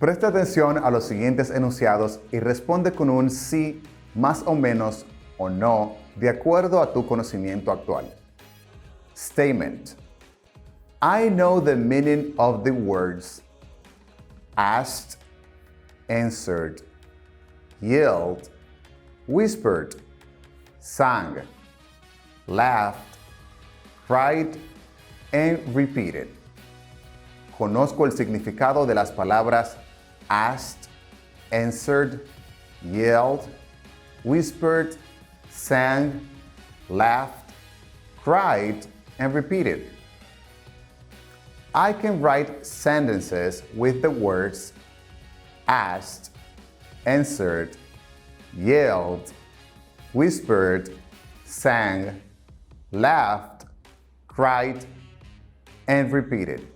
Presta atención a los siguientes enunciados y responde con un sí, más o menos, o no, de acuerdo a tu conocimiento actual. Statement. I know the meaning of the words asked, answered, yelled, whispered, sang, laughed, cried, and repeated. Conozco el significado de las palabras asked, answered, yelled, whispered, sang, laughed, cried, and repeated. I can write sentences with the words asked, answered, yelled, whispered, sang, laughed, cried, and repeated.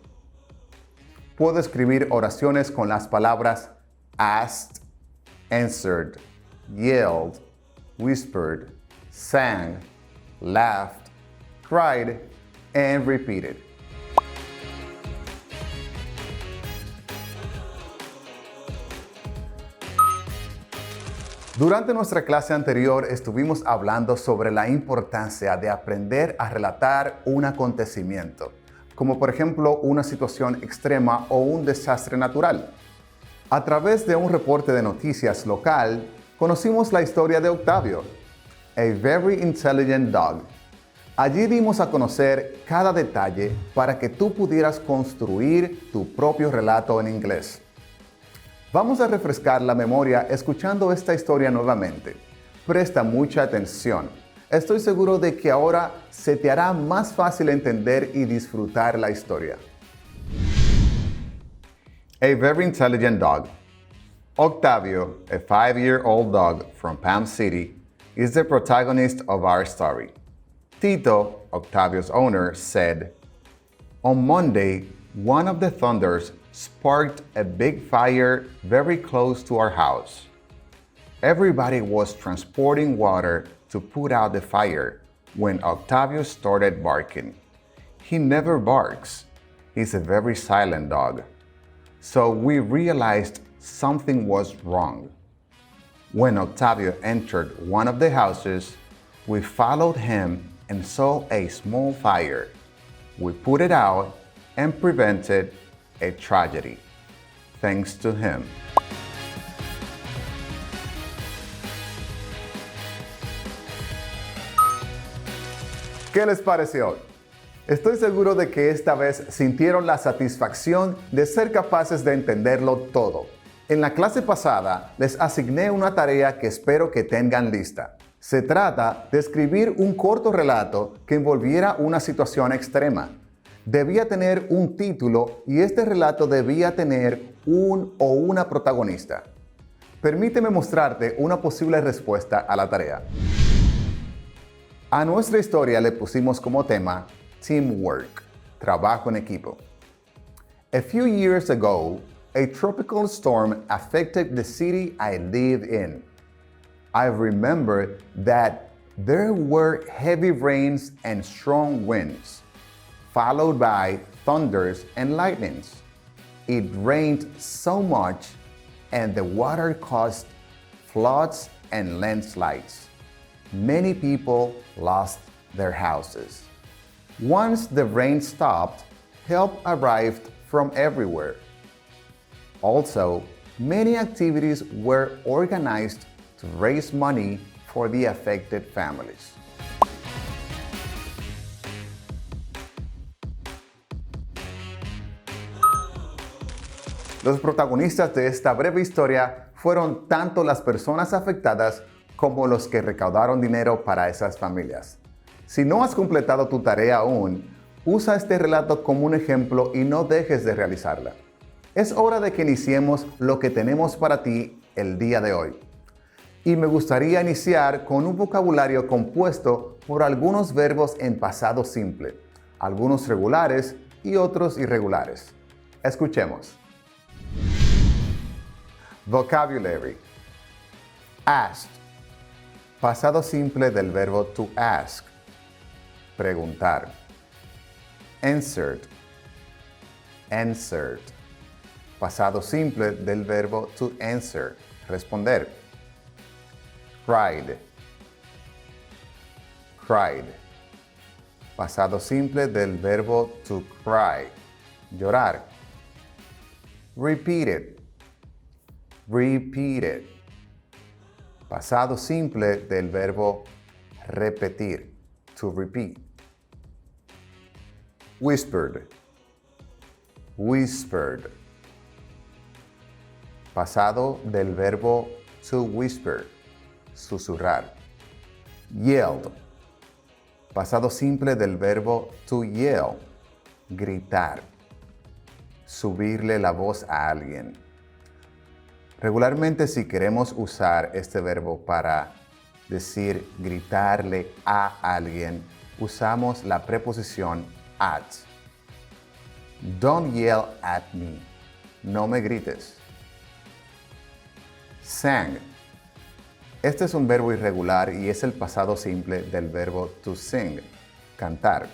Puedo escribir oraciones con las palabras asked, answered, yelled, whispered, sang, laughed, cried, and repeated. Durante nuestra clase anterior estuvimos hablando sobre la importancia de aprender a relatar un acontecimiento, como por ejemplo una situación extrema o un desastre natural. A través de un reporte de noticias local, conocimos la historia de Octavio, a very intelligent dog. Allí dimos a conocer cada detalle para que tú pudieras construir tu propio relato en inglés. Vamos a refrescar la memoria escuchando esta historia nuevamente. Presta mucha atención. Estoy seguro de que ahora se te hará más fácil entender y disfrutar la historia. A very intelligent dog. Octavio, a 5-year-old dog from Palm City, is the protagonist of our story. Tito, Octavio's owner, said, "On Monday, one of the thunders sparked a big fire very close to our house. Everybody was transporting water to put out the fire when Octavio started barking. He never barks. He's a very silent dog. So we realized something was wrong. When Octavio entered one of the houses, we followed him and saw a small fire. We put it out and prevented a tragedy, thanks to him. ¿Qué les pareció? Estoy seguro de que esta vez sintieron la satisfacción de ser capaces de entenderlo todo. En la clase pasada les asigné una tarea que espero que tengan lista. Se trata de escribir un corto relato que envolviera una situación extrema. Debía tener un título y este relato debía tener un o una protagonista. Permíteme mostrarte una posible respuesta a la tarea. A nuestra historia le pusimos como tema Teamwork, trabajo en equipo. A few years ago, a tropical storm affected the city I live in. I remember that there were heavy rains and strong winds, followed by thunders and lightnings. It rained so much and the water caused floods and landslides. Many people lost their houses. Once the rain stopped, help arrived from everywhere. Also, many activities were organized to raise money for the affected families. Los protagonistas de esta breve historia fueron tanto las personas afectadas como los que recaudaron dinero para esas familias. Si no has completado tu tarea aún, usa este relato como un ejemplo y no dejes de realizarla. Es hora de que iniciemos lo que tenemos para ti el día de hoy. Y me gustaría iniciar con un vocabulario compuesto por algunos verbos en pasado simple, algunos regulares y otros irregulares. Escuchemos. Vocabulary. Asked. Pasado simple del verbo to ask. Preguntar. Answered. Answered. Pasado simple del verbo to answer. Responder. Cried. Cried. Pasado simple del verbo to cry. Llorar. Repeated. Repeated. Pasado simple del verbo repetir. To repeat. Whispered. Whispered. Pasado del verbo to whisper. Susurrar. Yelled. Pasado simple del verbo to yell. Gritar. Subirle la voz a alguien. Regularmente, si queremos usar este verbo para decir gritarle a alguien, usamos la preposición at. Don't yell at me. No me grites. Sang. Este es un verbo irregular y es el pasado simple del verbo to sing, cantar.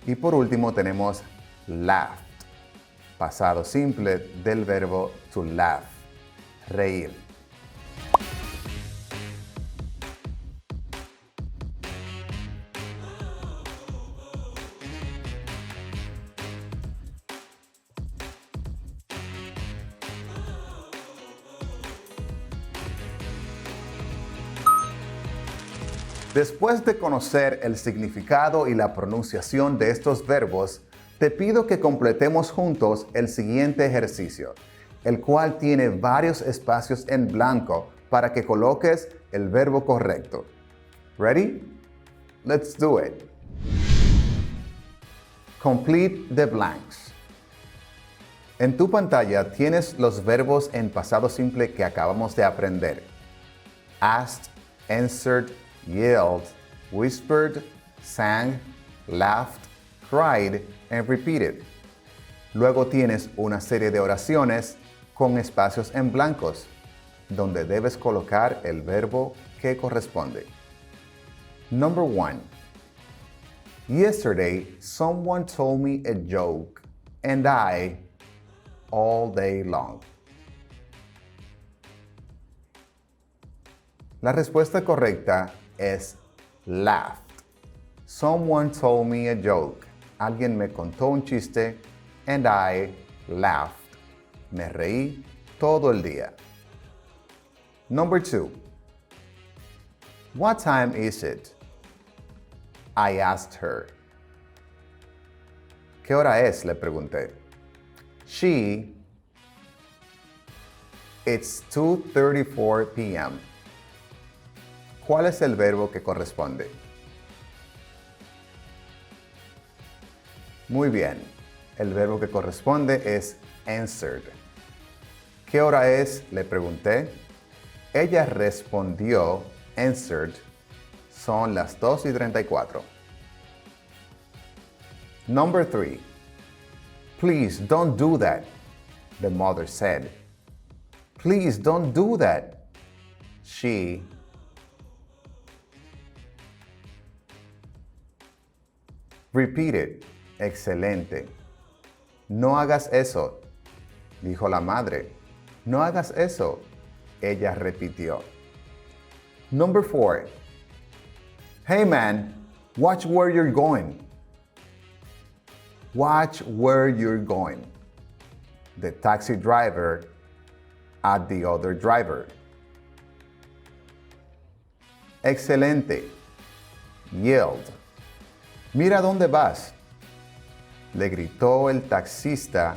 Y por último tenemos laughed, pasado simple del verbo to laugh, reír. Después de conocer el significado y la pronunciación de estos verbos, te pido que completemos juntos el siguiente ejercicio, el cual tiene varios espacios en blanco para que coloques el verbo correcto. Ready? Let's do it. Complete the blanks. En tu pantalla tienes los verbos en pasado simple que acabamos de aprender. Asked, answered, yelled, whispered, sang, laughed, cried, and repeated. Luego tienes una serie de oraciones con espacios en blancos, donde debes colocar el verbo que corresponde. Number 1. Yesterday, someone told me a joke, and I, all day long. La respuesta correcta es laughed. Someone told me a joke. Alguien me contó un chiste, and I laughed. Me reí todo el día. Number 2. What time is it? I asked her. ¿Qué hora es? Le pregunté. She, it's 2:34 p.m. ¿Cuál es el verbo que corresponde? Muy bien. El verbo que corresponde es answered. ¿Qué hora es? Le pregunté. Ella respondió, answered, son las 2:34. Number 3. Please don't do that, the mother said. Please don't do that. She repeated. Excelente. No hagas eso, dijo la madre. No hagas eso, ella repitió. Number 4. Hey man, watch where you're going. Watch where you're going. The taxi driver at the other driver. Excelente. Yelled. Mira dónde vas. Le gritó el taxista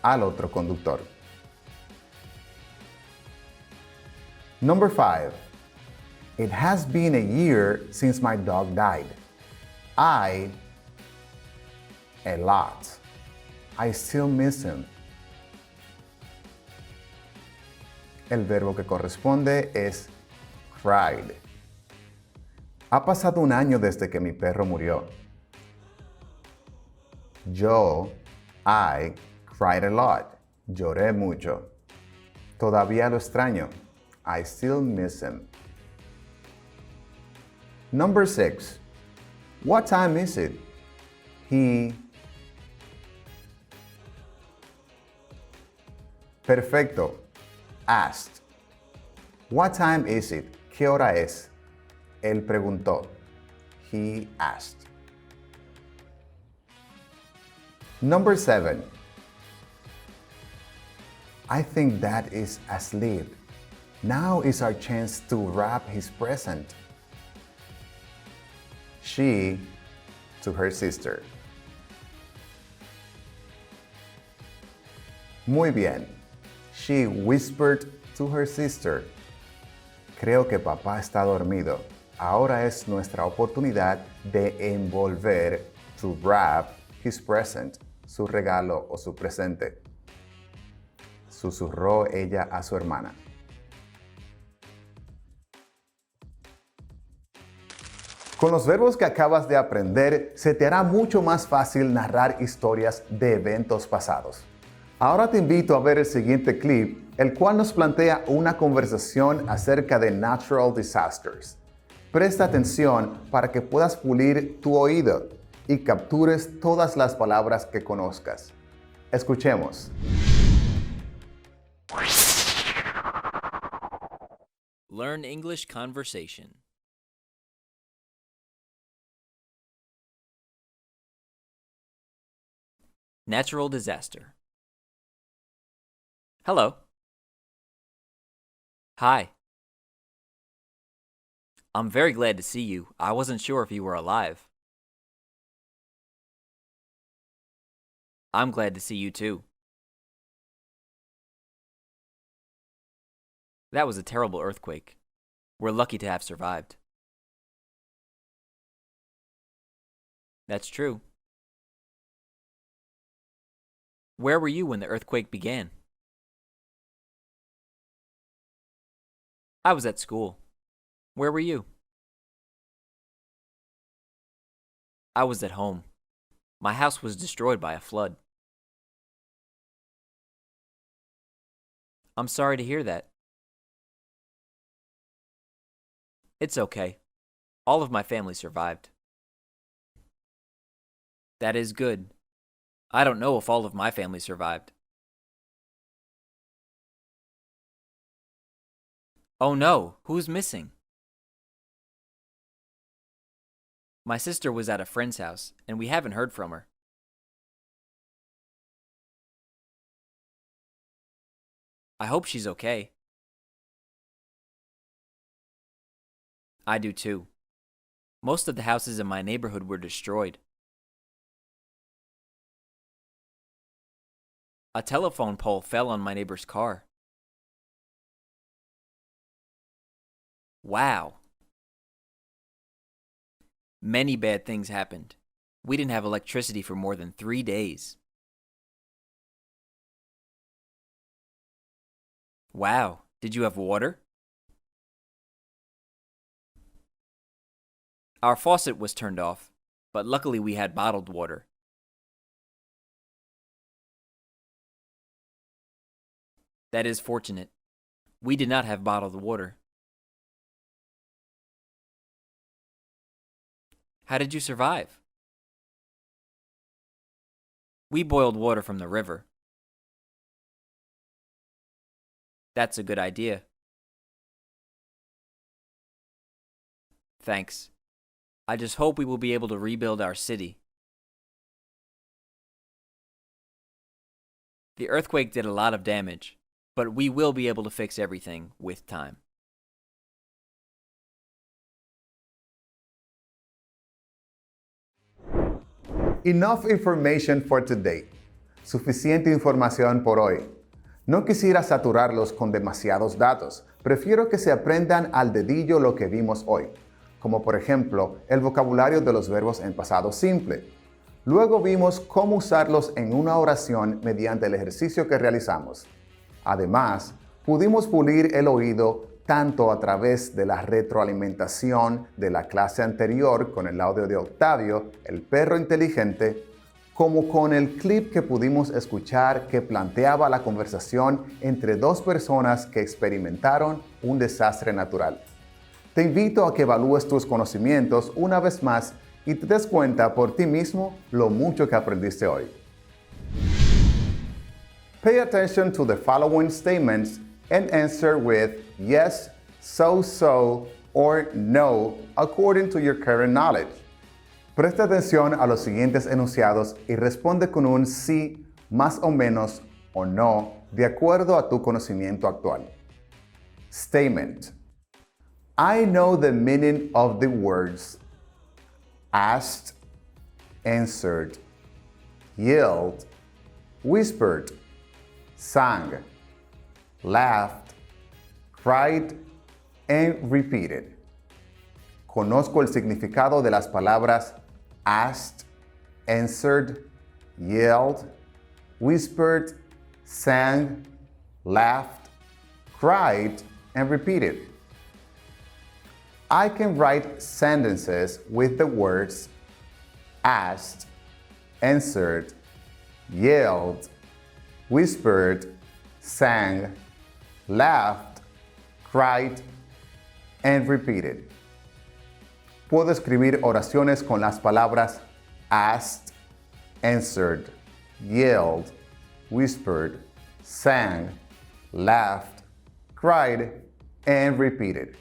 al otro conductor. Number 5. It has been a year since my dog died. A lot. I still miss him. El verbo que corresponde es cried. Ha pasado un año desde que mi perro murió. Yo, I, cried a lot. Lloré mucho. Todavía lo extraño. I still miss him. Number 6. What time is it? He. Perfecto. Asked. What time is it? ¿Qué hora es? Él preguntó. He asked. Number 7. I think Dad is asleep. Now is our chance to wrap his present. She to her sister. Muy bien. She whispered to her sister. Creo que papá está dormido. Ahora es nuestra oportunidad de envolver, to wrap, his present, su regalo o su presente. Susurró ella a su hermana. Con los verbos que acabas de aprender, se te hará mucho más fácil narrar historias de eventos pasados. Ahora te invito a ver el siguiente clip, el cual nos plantea una conversación acerca de natural disasters. Presta atención para que puedas pulir tu oído y captures todas las palabras que conozcas. Escuchemos. Learn English conversation. Natural disaster. Hello. Hi. I'm very glad to see you. I wasn't sure if you were alive. I'm glad to see you too. That was a terrible earthquake. We're lucky to have survived. That's true. Where were you when the earthquake began? I was at school. Where were you? I was at home. My house was destroyed by a flood. I'm sorry to hear that. It's okay. All of my family survived. That is good. I don't know if all of my family survived. Oh no, who's missing? My sister was at a friend's house, and we haven't heard from her. I hope she's okay. I do too. Most of the houses in my neighborhood were destroyed. A telephone pole fell on my neighbor's car. Wow. Many bad things happened. We didn't have electricity for more than 3 days. Wow, did you have water? Our faucet was turned off, but luckily we had bottled water. That is fortunate. We did not have bottled water. How did you survive? We boiled water from the river. That's a good idea. Thanks. I just hope we will be able to rebuild our city. The earthquake did a lot of damage, but we will be able to fix everything with time. Enough information for today. Suficiente información por hoy. No quisiera saturarlos con demasiados datos. Prefiero que se aprendan al dedillo lo que vimos hoy, como por ejemplo el vocabulario de los verbos en pasado simple. Luego vimos cómo usarlos en una oración mediante el ejercicio que realizamos. Además, pudimos pulir el oído tanto a través de la retroalimentación de la clase anterior con el audio de Octavio, el perro inteligente, como con el clip que pudimos escuchar que planteaba la conversación entre dos personas que experimentaron un desastre natural. Te invito a que evalúes tus conocimientos una vez más y te des cuenta por ti mismo lo mucho que aprendiste hoy. Pay attention to the following statements and answer with yes, so, or no according to your current knowledge. Presta atención a los siguientes enunciados y responde con un sí, más o menos, o no, de acuerdo a tu conocimiento actual. Statement. I know the meaning of the words asked, answered, yelled, whispered, sang, laughed, cried, and repeated. Conozco el significado de las palabras asked, answered, yelled, whispered, sang, laughed, cried, and repeated. I can write sentences with the words asked, answered, yelled, whispered, sang, laughed, cried, and repeated. Puedo escribir oraciones con las palabras asked, answered, yelled, whispered, sang, laughed, cried, and repeated.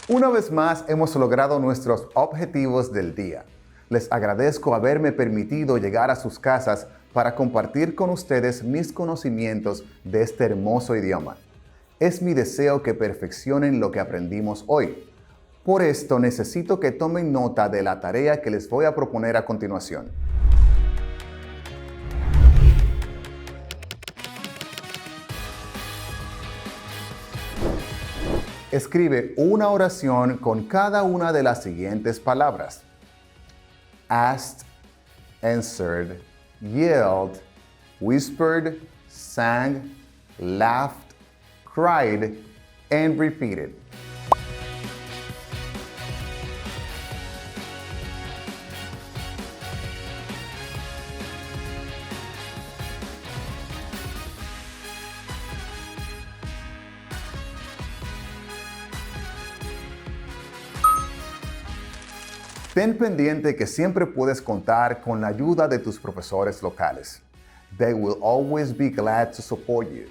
Una vez más hemos logrado nuestros objetivos del día. Les agradezco haberme permitido llegar a sus casas para compartir con ustedes mis conocimientos de este hermoso idioma. Es mi deseo que perfeccionen lo que aprendimos hoy. Por esto necesito que tomen nota de la tarea que les voy a proponer a continuación. Escribe una oración con cada una de las siguientes palabras: asked, answered, yelled, whispered, sang, laughed, cried, and repeated. Ten pendiente que siempre puedes contar con la ayuda de tus profesores locales. They will always be glad to support you.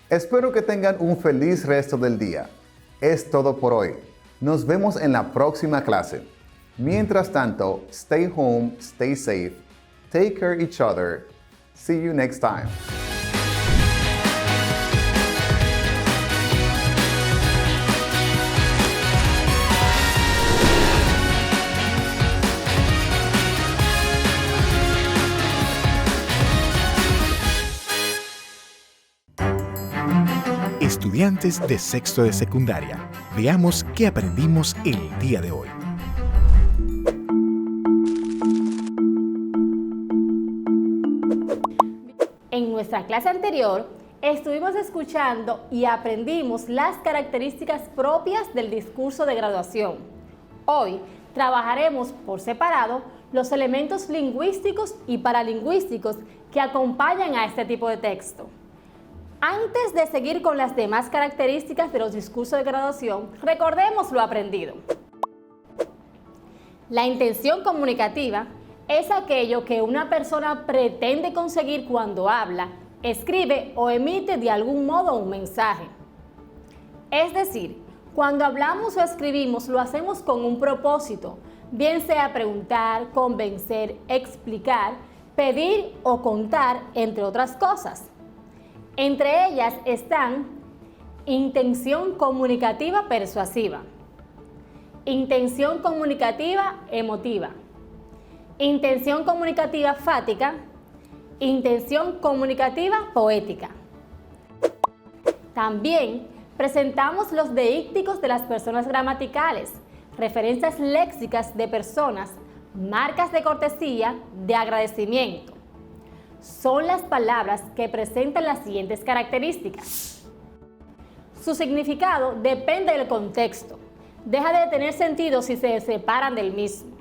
Espero que tengan un feliz resto del día. Es todo por hoy. Nos vemos en la próxima clase. Mientras tanto, stay home, stay safe, take care of each other. See you next time. Estudiantes de sexto de secundaria, veamos qué aprendimos el día de hoy. En nuestra clase anterior, estuvimos escuchando y aprendimos las características propias del discurso de graduación. Hoy trabajaremos por separado los elementos lingüísticos y paralingüísticos que acompañan a este tipo de texto. Antes de seguir con las demás características de los discursos de graduación, recordemos lo aprendido. La intención comunicativa es aquello que una persona pretende conseguir cuando habla, escribe o emite de algún modo un mensaje. Es decir, cuando hablamos o escribimos lo hacemos con un propósito, bien sea preguntar, convencer, explicar, pedir o contar, entre otras cosas. Entre ellas están intención comunicativa persuasiva, intención comunicativa emotiva, intención comunicativa fática, intención comunicativa poética. También presentamos los deícticos de las personas gramaticales, referencias léxicas de personas, marcas de cortesía, de agradecimiento. Son las palabras que presentan las siguientes características. Su significado depende del contexto. Deja de tener sentido si se separan del mismo.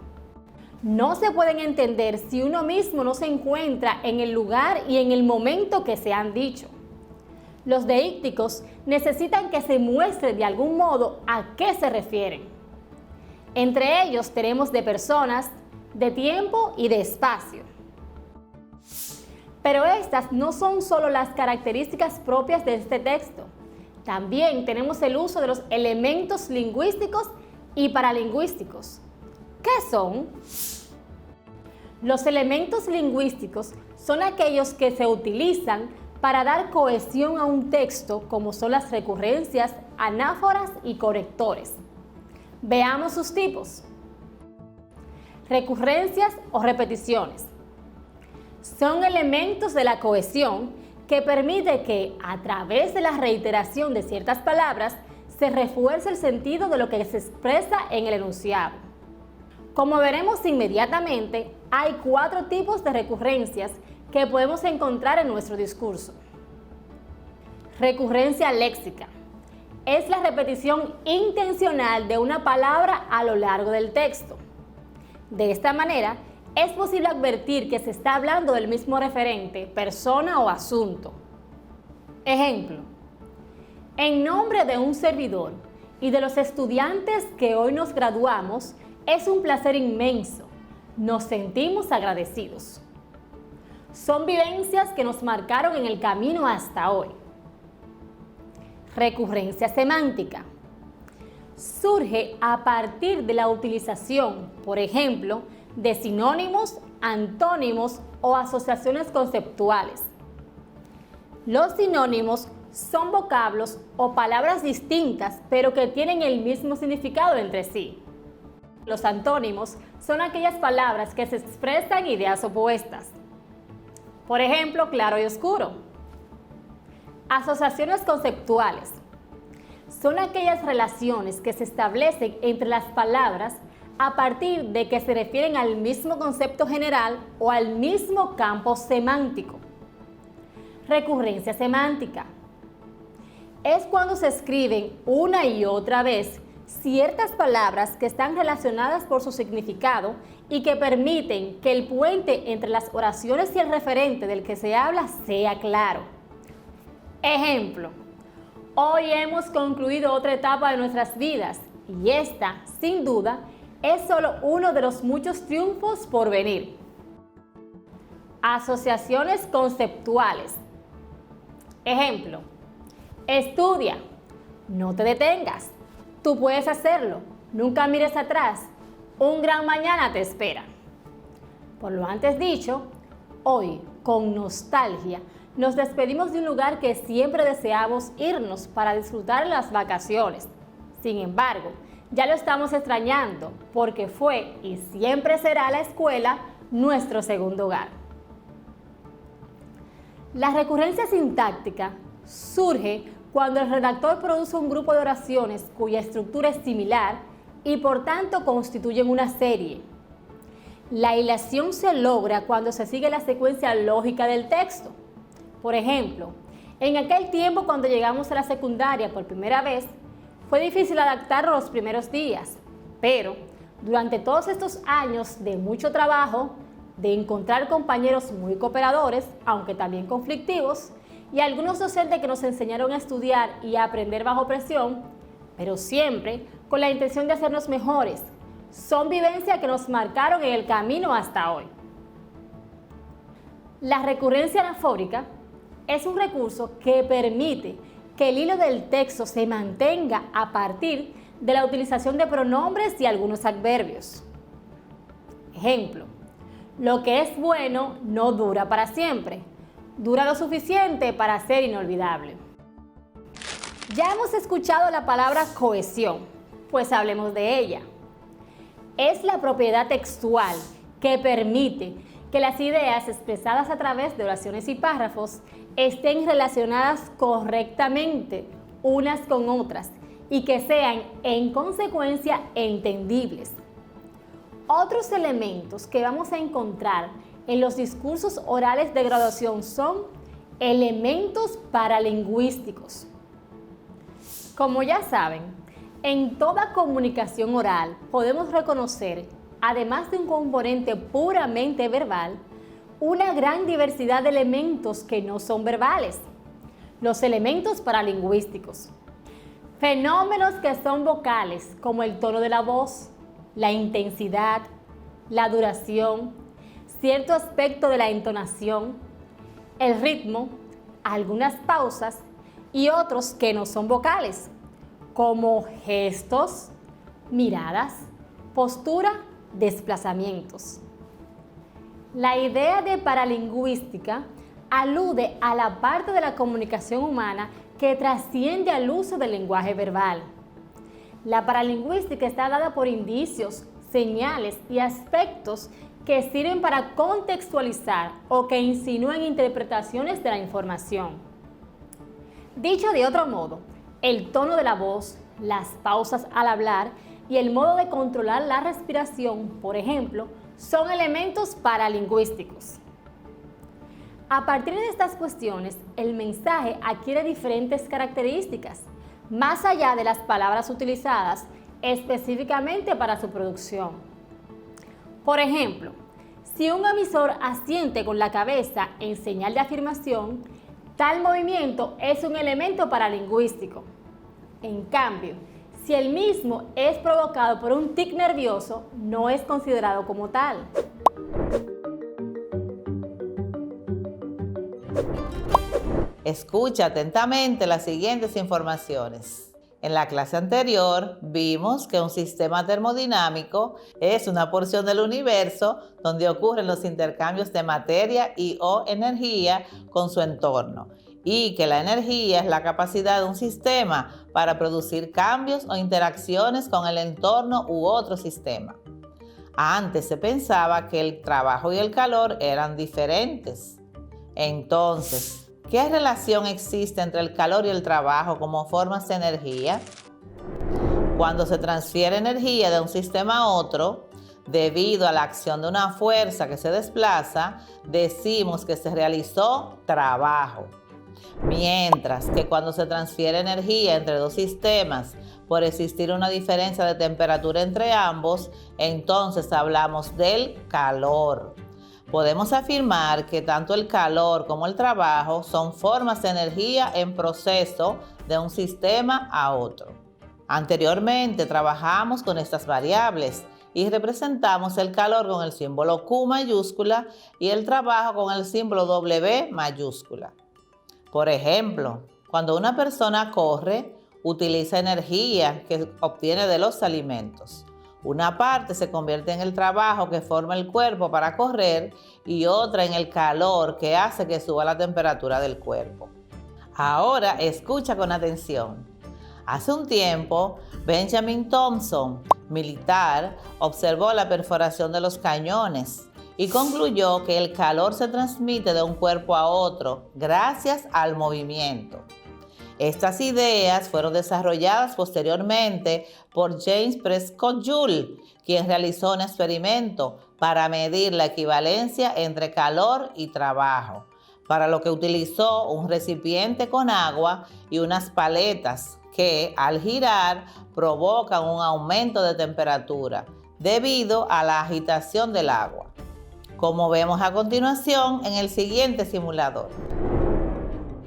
No se pueden entender si uno mismo no se encuentra en el lugar y en el momento que se han dicho. Los deícticos necesitan que se muestre de algún modo a qué se refieren. Entre ellos tenemos de personas, de tiempo y de espacio. Pero estas no son solo las características propias de este texto. También tenemos el uso de los elementos lingüísticos y paralingüísticos. ¿Qué son? Los elementos lingüísticos son aquellos que se utilizan para dar cohesión a un texto, como son las recurrencias, anáforas y correctores. Veamos sus tipos. Recurrencias o repeticiones. Son elementos de la cohesión que permite que, a través de la reiteración de ciertas palabras, se refuerce el sentido de lo que se expresa en el enunciado. Como veremos inmediatamente, hay 4 tipos de recurrencias que podemos encontrar en nuestro discurso. Recurrencia léxica. Es la repetición intencional de una palabra a lo largo del texto. De esta manera, es posible advertir que se está hablando del mismo referente, persona o asunto. Ejemplo: en nombre de un servidor y de los estudiantes que hoy nos graduamos, es un placer inmenso. Nos sentimos agradecidos. Son vivencias que nos marcaron en el camino hasta hoy. Recurrencia semántica. Surge a partir de la utilización, por ejemplo, de sinónimos, antónimos o asociaciones conceptuales. Los sinónimos son vocablos o palabras distintas, pero que tienen el mismo significado entre sí. Los antónimos son aquellas palabras que se expresan ideas opuestas. Por ejemplo, claro y oscuro. Asociaciones conceptuales son aquellas relaciones que se establecen entre las palabras a partir de que se refieren al mismo concepto general o al mismo campo semántico. Recurrencia semántica es cuando se escriben una y otra vez ciertas palabras que están relacionadas por su significado y que permiten que el puente entre las oraciones y el referente del que se habla sea claro. Ejemplo: hoy hemos concluido otra etapa de nuestras vidas y esta, sin duda, es solo uno de los muchos triunfos por venir. Asociaciones conceptuales. Ejemplo: estudia, no te detengas, tú puedes hacerlo, nunca mires atrás, un gran mañana te espera. Por lo antes dicho, hoy, con nostalgia, nos despedimos de un lugar que siempre deseamos irnos para disfrutar las vacaciones. Sin embargo, ya lo estamos extrañando porque fue y siempre será la escuela nuestro segundo hogar. La recurrencia sintáctica surge cuando el redactor produce un grupo de oraciones cuya estructura es similar y por tanto constituyen una serie. La hilación se logra cuando se sigue la secuencia lógica del texto. Por ejemplo, en aquel tiempo cuando llegamos a la secundaria por primera vez, fue difícil adaptarnos los primeros días, pero durante todos estos años de mucho trabajo, de encontrar compañeros muy cooperadores, aunque también conflictivos, y algunos docentes que nos enseñaron a estudiar y a aprender bajo presión, pero siempre con la intención de hacernos mejores, son vivencias que nos marcaron en el camino hasta hoy. La recurrencia anafórica es un recurso que permite que el hilo del texto se mantenga a partir de la utilización de pronombres y algunos adverbios. Ejemplo: lo que es bueno no dura para siempre, dura lo suficiente para ser inolvidable. Ya hemos escuchado la palabra cohesión, pues hablemos de ella. Es la propiedad textual que permite que las ideas expresadas a través de oraciones y párrafos estén relacionadas correctamente unas con otras y que sean en consecuencia entendibles. Otros elementos que vamos a encontrar en los discursos orales de graduación son elementos paralingüísticos. Como ya saben, en toda comunicación oral podemos reconocer, además de un componente puramente verbal, una gran diversidad de elementos que no son verbales, los elementos paralingüísticos. Fenómenos que son vocales, como el tono de la voz, la intensidad, la duración, cierto aspecto de la entonación, el ritmo, algunas pausas y otros que no son vocales, como gestos, miradas, postura, desplazamientos. La idea de paralingüística alude a la parte de la comunicación humana que trasciende al uso del lenguaje verbal. La paralingüística está dada por indicios, señales y aspectos que sirven para contextualizar o que insinúan interpretaciones de la información. Dicho de otro modo, el tono de la voz, las pausas al hablar y el modo de controlar la respiración, por ejemplo, son elementos paralingüísticos. A partir de estas cuestiones, el mensaje adquiere diferentes características, más allá de las palabras utilizadas específicamente para su producción. Por ejemplo, si un emisor asiente con la cabeza en señal de afirmación, tal movimiento es un elemento paralingüístico. En cambio, si el mismo es provocado por un tic nervioso, no es considerado como tal. Escucha atentamente las siguientes informaciones. En la clase anterior vimos que un sistema termodinámico es una porción del universo donde ocurren los intercambios de materia y o energía con su entorno, y que la energía es la capacidad de un sistema para producir cambios o interacciones con el entorno u otro sistema. Antes se pensaba que el trabajo y el calor eran diferentes. Entonces, ¿qué relación existe entre el calor y el trabajo como formas de energía? Cuando se transfiere energía de un sistema a otro, debido a la acción de una fuerza que se desplaza, decimos que se realizó trabajo. Mientras que cuando se transfiere energía entre dos sistemas por existir una diferencia de temperatura entre ambos, entonces hablamos del calor. Podemos afirmar que tanto el calor como el trabajo son formas de energía en proceso de un sistema a otro. Anteriormente trabajamos con estas variables y representamos el calor con el símbolo Q mayúscula y el trabajo con el símbolo W mayúscula. Por ejemplo, cuando una persona corre, utiliza energía que obtiene de los alimentos. Una parte se convierte en el trabajo que forma el cuerpo para correr y otra en el calor que hace que suba la temperatura del cuerpo. Ahora escucha con atención. Hace un tiempo, Benjamin Thompson, militar, observó la perforación de los cañones y concluyó que el calor se transmite de un cuerpo a otro gracias al movimiento. Estas ideas fueron desarrolladas posteriormente por James Prescott Joule, quien realizó un experimento para medir la equivalencia entre calor y trabajo, para lo que utilizó un recipiente con agua y unas paletas que, al girar, provocan un aumento de temperatura debido a la agitación del agua, como vemos a continuación en el siguiente simulador.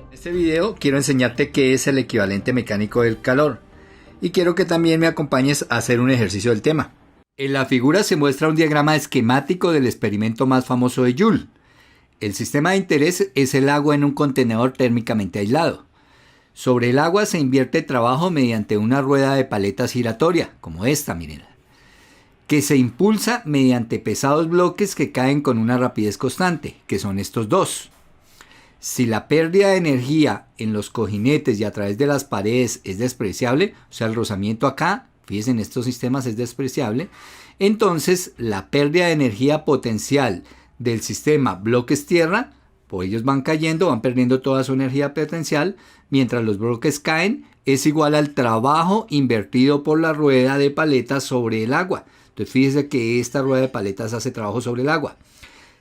En este video quiero enseñarte qué es el equivalente mecánico del calor y quiero que también me acompañes a hacer un ejercicio del tema. En la figura se muestra un diagrama esquemático del experimento más famoso de Joule. El sistema de interés es el agua en un contenedor térmicamente aislado. Sobre el agua se invierte trabajo mediante una rueda de paletas giratoria, como esta, miren, que se impulsa mediante pesados bloques que caen con una rapidez constante, que son estos dos. Si la pérdida de energía en los cojinetes y a través de las paredes es despreciable, o sea, el rozamiento acá, fíjense, en estos sistemas es despreciable, entonces la pérdida de energía potencial del sistema bloques tierra, pues ellos van cayendo, van perdiendo toda su energía potencial, mientras los bloques caen, es igual al trabajo invertido por la rueda de paletas sobre el agua. Entonces fíjense que esta rueda de paletas hace trabajo sobre el agua.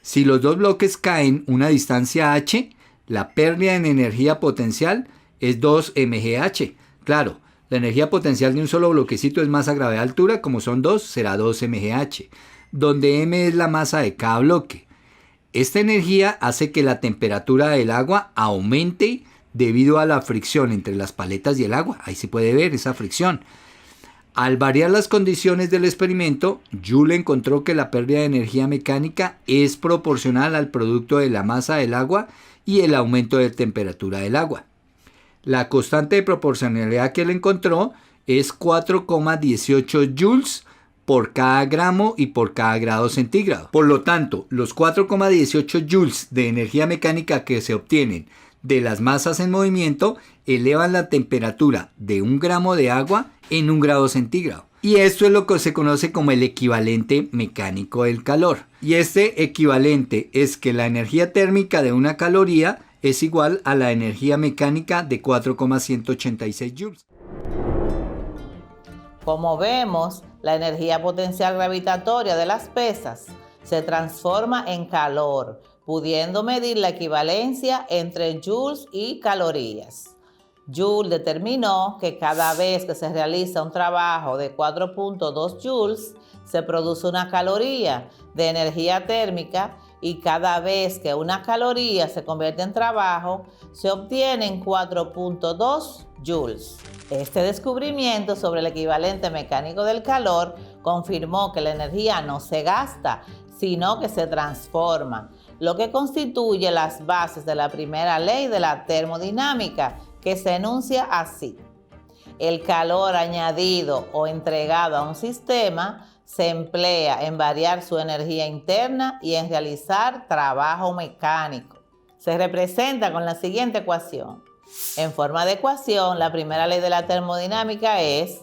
Si los dos bloques caen una distancia h, la pérdida en energía potencial es 2 mgh. Claro, la energía potencial de un solo bloquecito es masa gravedad altura, como son 2, será 2 mgh, donde m es la masa de cada bloque. Esta energía hace que la temperatura del agua aumente debido a la fricción entre las paletas y el agua. Ahí se puede ver esa fricción. Al variar las condiciones del experimento, Joule encontró que la pérdida de energía mecánica es proporcional al producto de la masa del agua y el aumento de temperatura del agua. La constante de proporcionalidad que él encontró es 4,18 joules por cada gramo y por cada grado centígrado. Por lo tanto, los 4,18 joules de energía mecánica que se obtienen de las masas en movimiento elevan la temperatura de un gramo de agua en 1 grado centígrado. Y esto es lo que se conoce como el equivalente mecánico del calor. Y este equivalente es que la energía térmica de una caloría es igual a la energía mecánica de 4,186 joules. Como vemos, la energía potencial gravitatoria de las pesas se transforma en calor, pudiendo medir la equivalencia entre joules y calorías. Joule determinó que cada vez que se realiza un trabajo de 4.2 joules, se produce una caloría de energía térmica y cada vez que una caloría se convierte en trabajo, se obtienen 4.2 joules. Este descubrimiento sobre el equivalente mecánico del calor confirmó que la energía no se gasta, sino que se transforma, lo que constituye las bases de la primera ley de la termodinámica, que se enuncia así: el calor añadido o entregado a un sistema se emplea en variar su energía interna y en realizar trabajo mecánico. Se representa con la siguiente ecuación. En forma de ecuación, la primera ley de la termodinámica es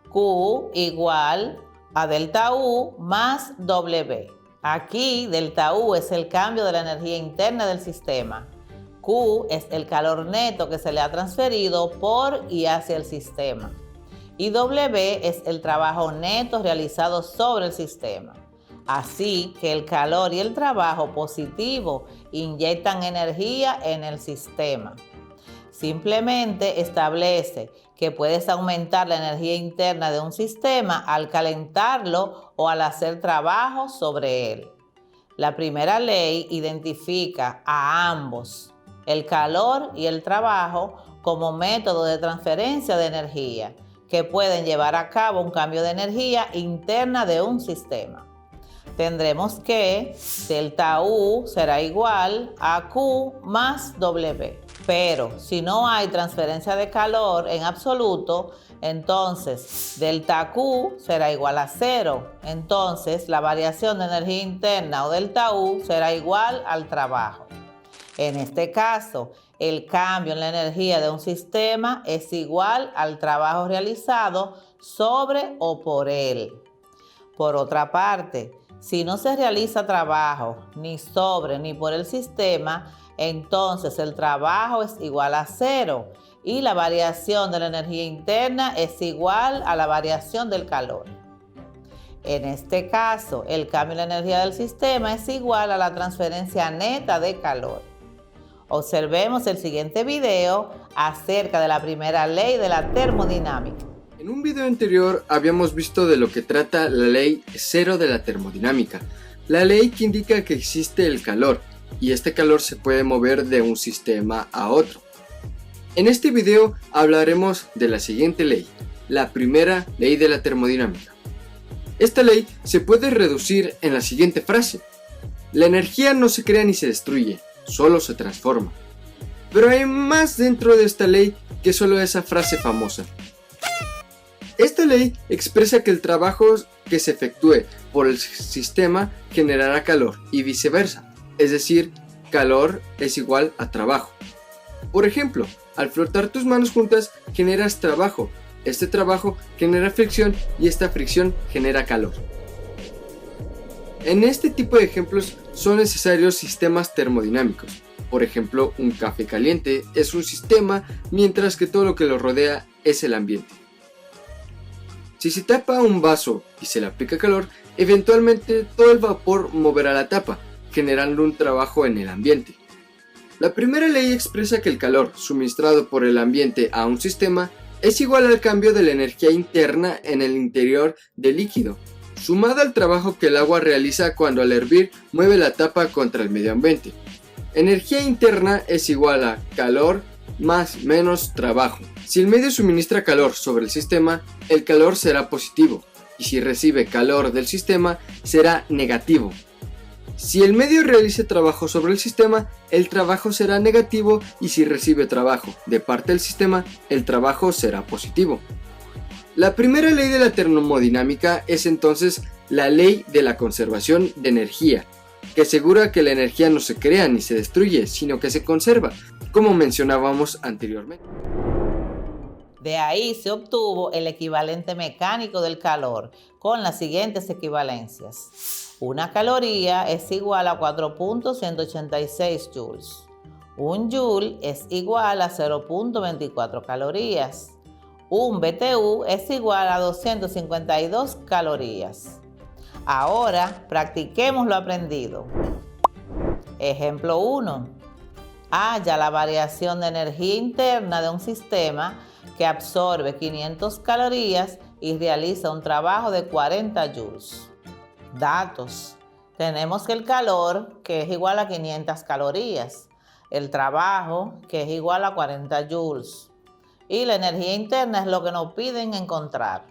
Q igual a delta U más W. Aquí, delta U es el cambio de la energía interna del sistema. Q es el calor neto que se le ha transferido por y hacia el sistema. Y W es el trabajo neto realizado sobre el sistema. Así que el calor y el trabajo positivo inyectan energía en el sistema. Simplemente establece que puedes aumentar la energía interna de un sistema al calentarlo o al hacer trabajo sobre él. La primera ley identifica a ambos, el calor y el trabajo, como método de transferencia de energía, que pueden llevar a cabo un cambio de energía interna de un sistema. Tendremos que delta U será igual a Q más W. Pero si no hay transferencia de calor en absoluto, entonces delta Q será igual a 0. Entonces la variación de energía interna o delta U será igual al trabajo. En este caso, el cambio en la energía de un sistema es igual al trabajo realizado sobre o por él. Por otra parte, si no se realiza trabajo ni sobre ni por el sistema, entonces el trabajo es igual a 0 y la variación de la energía interna es igual a la variación del calor. En este caso, el cambio en la energía del sistema es igual a la transferencia neta de calor. Observemos el siguiente video acerca de la primera ley de la termodinámica. En un video anterior habíamos visto de lo que trata la ley 0 de la termodinámica, la ley que indica que existe el calor y este calor se puede mover de un sistema a otro. En este video hablaremos de la siguiente ley, la primera ley de la termodinámica. Esta ley se puede reducir en la siguiente frase: la energía no se crea ni se destruye, solo se transforma. Pero hay más dentro de esta ley que solo esa frase famosa. Esta ley expresa que el trabajo que se efectúe por el sistema generará calor y viceversa, es decir, calor es igual a trabajo. Por ejemplo, al frotar tus manos juntas generas trabajo, este trabajo genera fricción y esta fricción genera calor. En este tipo de ejemplos son necesarios sistemas termodinámicos. Por ejemplo, un café caliente es un sistema mientras que todo lo que lo rodea es el ambiente. Si se tapa un vaso y se le aplica calor, eventualmente todo el vapor moverá la tapa, generando un trabajo en el ambiente. La primera ley expresa que el calor suministrado por el ambiente a un sistema es igual al cambio de la energía interna en el interior del líquido, sumada al trabajo que el agua realiza cuando al hervir mueve la tapa contra el medio ambiente. Energía interna es igual a calor más menos trabajo. Si el medio suministra calor sobre el sistema, el calor será positivo, y si recibe calor del sistema, será negativo. Si el medio realiza trabajo sobre el sistema, el trabajo será negativo, y si recibe trabajo de parte del sistema, el trabajo será positivo. La primera ley de la termodinámica es entonces la ley de la conservación de energía, que asegura que la energía no se crea ni se destruye, sino que se conserva, como mencionábamos anteriormente. De ahí se obtuvo el equivalente mecánico del calor con las siguientes equivalencias. Una caloría es igual a 4.186 joules. Un joule es igual a 0.24 calorías. Un BTU es igual a 252 calorías. Ahora practiquemos lo aprendido. Ejemplo 1. Halla la variación de energía interna de un sistema que absorbe 500 calorías y realiza un trabajo de 40 joules. Datos. Tenemos que el calor, que es igual a 500 calorías, el trabajo, que es igual a 40 joules, y la energía interna es lo que nos piden encontrar.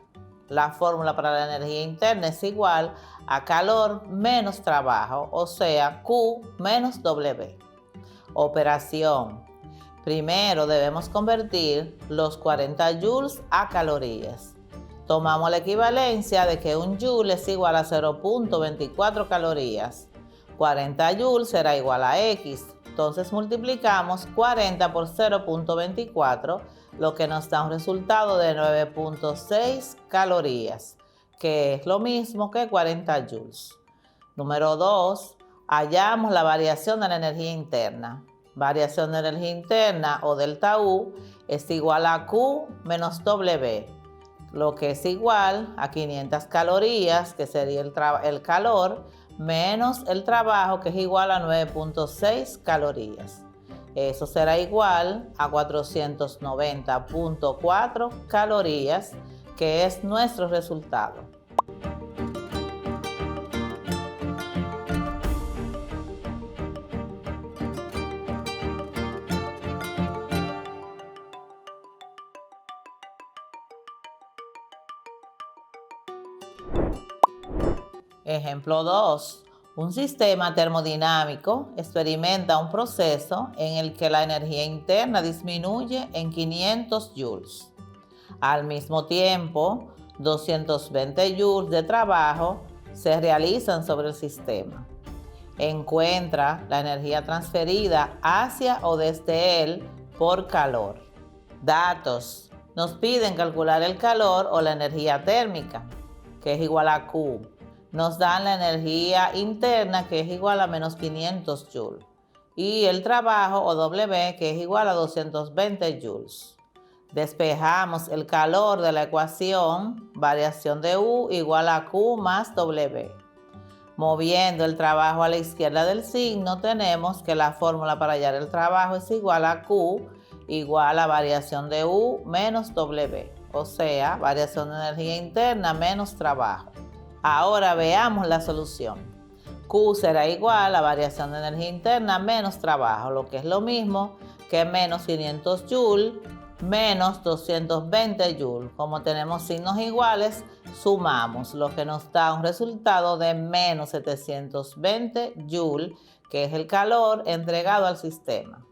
La fórmula para la energía interna es igual a calor menos trabajo, o sea, Q menos W. Operación. Primero debemos convertir los 40 joules a calorías. Tomamos la equivalencia de que un joule es igual a 0.24 calorías. 40 joules será igual a X. Entonces multiplicamos 40 por 0.24, lo que nos da un resultado de 9.6 calorías, que es lo mismo que 40 joules. Número 2. Hallamos la variación de la energía interna. Variación de energía interna o delta U es igual a Q menos W, lo que es igual a 500 calorías, que sería el calor, menos el trabajo, que es igual a 9.6 calorías. Eso será igual a 490.4 calorías, que es nuestro resultado. Ejemplo 2. Un sistema termodinámico experimenta un proceso en el que la energía interna disminuye en 500 joules. Al mismo tiempo, 220 joules de trabajo se realizan sobre el sistema. Encuentra la energía transferida hacia o desde él por calor. Datos. Nos piden calcular el calor o la energía térmica, que es igual a Q. Nos dan la energía interna, que es igual a menos 500 joules. Y el trabajo o W, que es igual a 220 joules. Despejamos el calor de la ecuación, variación de U igual a Q más W. Moviendo el trabajo a la izquierda del signo, tenemos que la fórmula para hallar el trabajo es igual a Q igual a variación de U menos W, o sea, variación de energía interna menos trabajo. Ahora veamos la solución. Q será igual a variación de energía interna menos trabajo, lo que es lo mismo que menos 500 joules menos 220 joules. Como tenemos signos iguales, sumamos, lo que nos da un resultado de menos 720 joules, que es el calor entregado al sistema.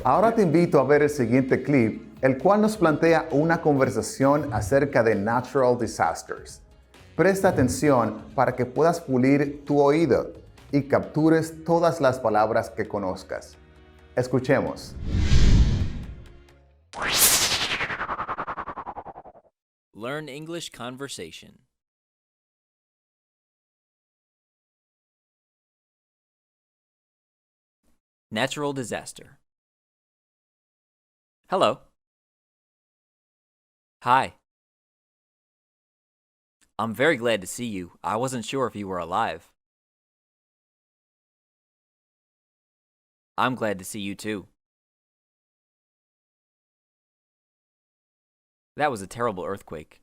Ahora te invito a ver el siguiente clip, el cual nos plantea una conversación acerca de natural disasters. Presta atención para que puedas pulir tu oído y captures todas las palabras que conozcas. Escuchemos. Learn English conversation. Natural disaster. Hello. Hi. I'm very glad to see you. I wasn't sure if you were alive. I'm glad to see you too. That was a terrible earthquake.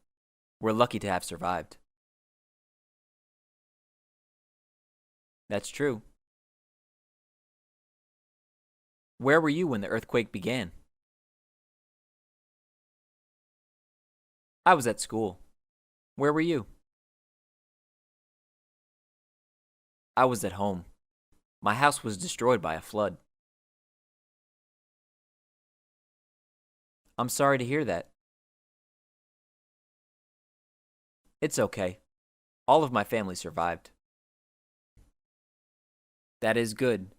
We're lucky to have survived. That's true. Where were you when the earthquake began? I was at school. Where were you? I was at home. My house was destroyed by a flood. I'm sorry to hear that. It's okay. All of my family survived. That is good.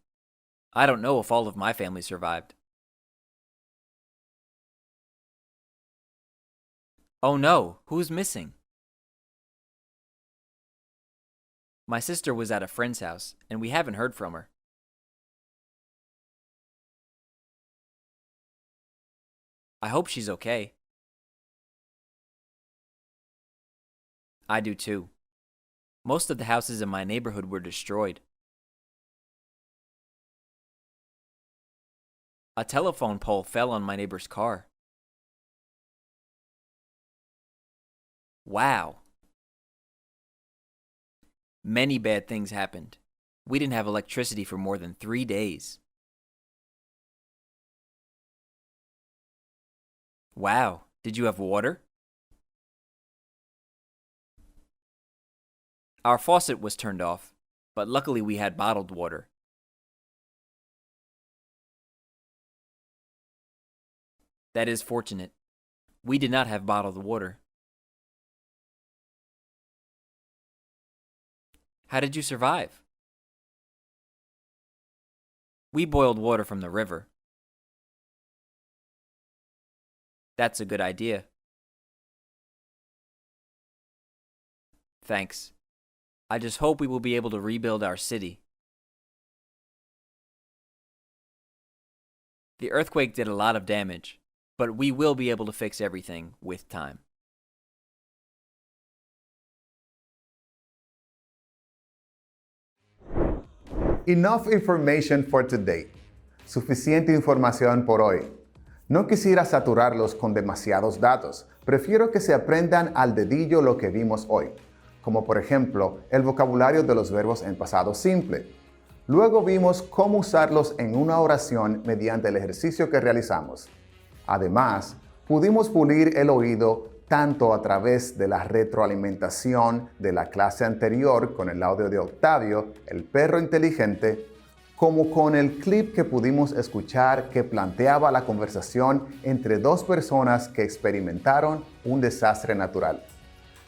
I don't know if all of my family survived. Oh no, who's missing? My sister was at a friend's house, and we haven't heard from her. I hope she's okay. I do too. Most of the houses in my neighborhood were destroyed. A telephone pole fell on my neighbor's car. Wow. Many bad things happened. We didn't have electricity for more than 3 days. Wow, did you have water? Our faucet was turned off, but luckily we had bottled water. That is fortunate. We did not have bottled water. How did you survive? We boiled water from the river. That's a good idea. Thanks. I just hope we will be able to rebuild our city. The earthquake did a lot of damage, but we will be able to fix everything with time. Enough information for today. Suficiente información por hoy. No quisiera saturarlos con demasiados datos. Prefiero que se aprendan al dedillo lo que vimos hoy. como por ejemplo el vocabulario de los verbos en pasado simple. Luego vimos cómo usarlos en una oración mediante el ejercicio que realizamos. Además, pudimos pulir el oído tanto a través de la retroalimentación de la clase anterior con el audio de Octavio, el perro inteligente, como con el clip que pudimos escuchar que planteaba la conversación entre dos personas que experimentaron un desastre natural.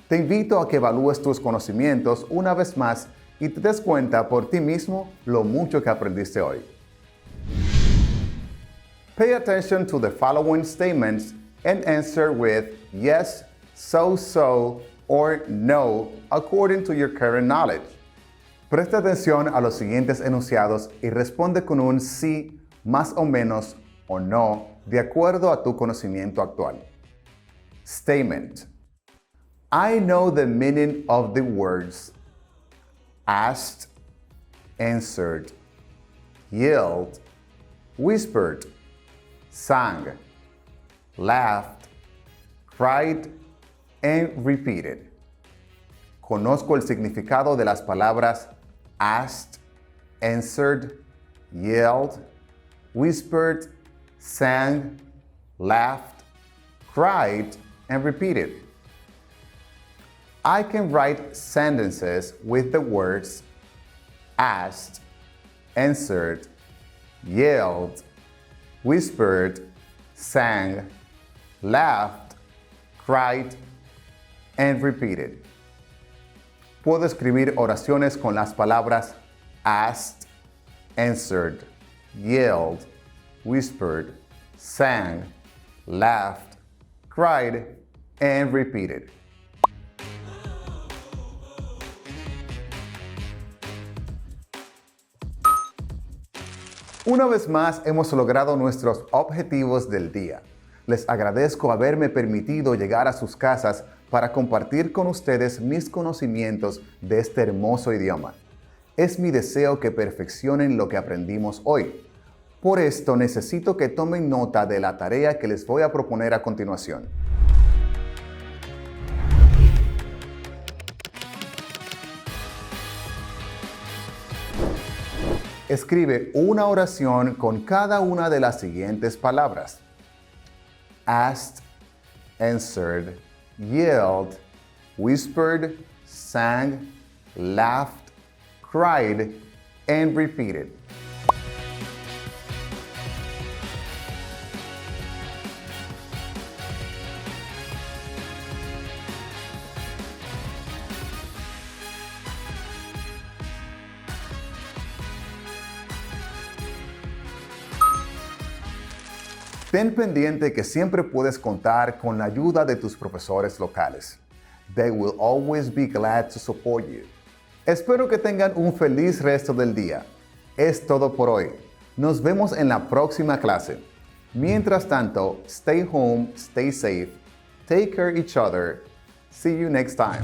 Te invito a que evalúes tus conocimientos una vez más y te des cuenta por ti mismo lo mucho que aprendiste hoy. Pay attention to the following statements and answer with yes, so, or no according to your current knowledge. Presta atención a los siguientes enunciados y responde con un sí, más o menos, o no, de acuerdo a tu conocimiento actual. Statement. I know the meaning of the words asked, answered, yelled, whispered, sang, laughed, cried, and repeated. Conozco el significado de las palabras asked, answered, yelled, whispered, sang, laughed, cried, and repeated. I can write sentences with the words asked, answered, yelled, whispered, sang, laughed, cried, and repeated. Puedo escribir oraciones con las palabras asked, answered, yelled, whispered, sang, laughed, cried, and repeated. Una vez más hemos logrado nuestros objetivos del día. Les agradezco haberme permitido llegar a sus casas para compartir con ustedes mis conocimientos de este hermoso idioma. Es mi deseo que perfeccionen lo que aprendimos hoy. Por esto necesito que tomen nota de la tarea que les voy a proponer a continuación. Escribe una oración con cada una de las siguientes palabras: asked, answered, yelled, whispered, sang, laughed, cried, and repeated. Ten pendiente que siempre puedes contar con la ayuda de tus profesores locales. They will always be glad to support you. Espero que tengan un feliz resto del día. Es todo por hoy. Nos vemos en la próxima clase. Mientras tanto, stay home, stay safe, take care of each other. See you next time.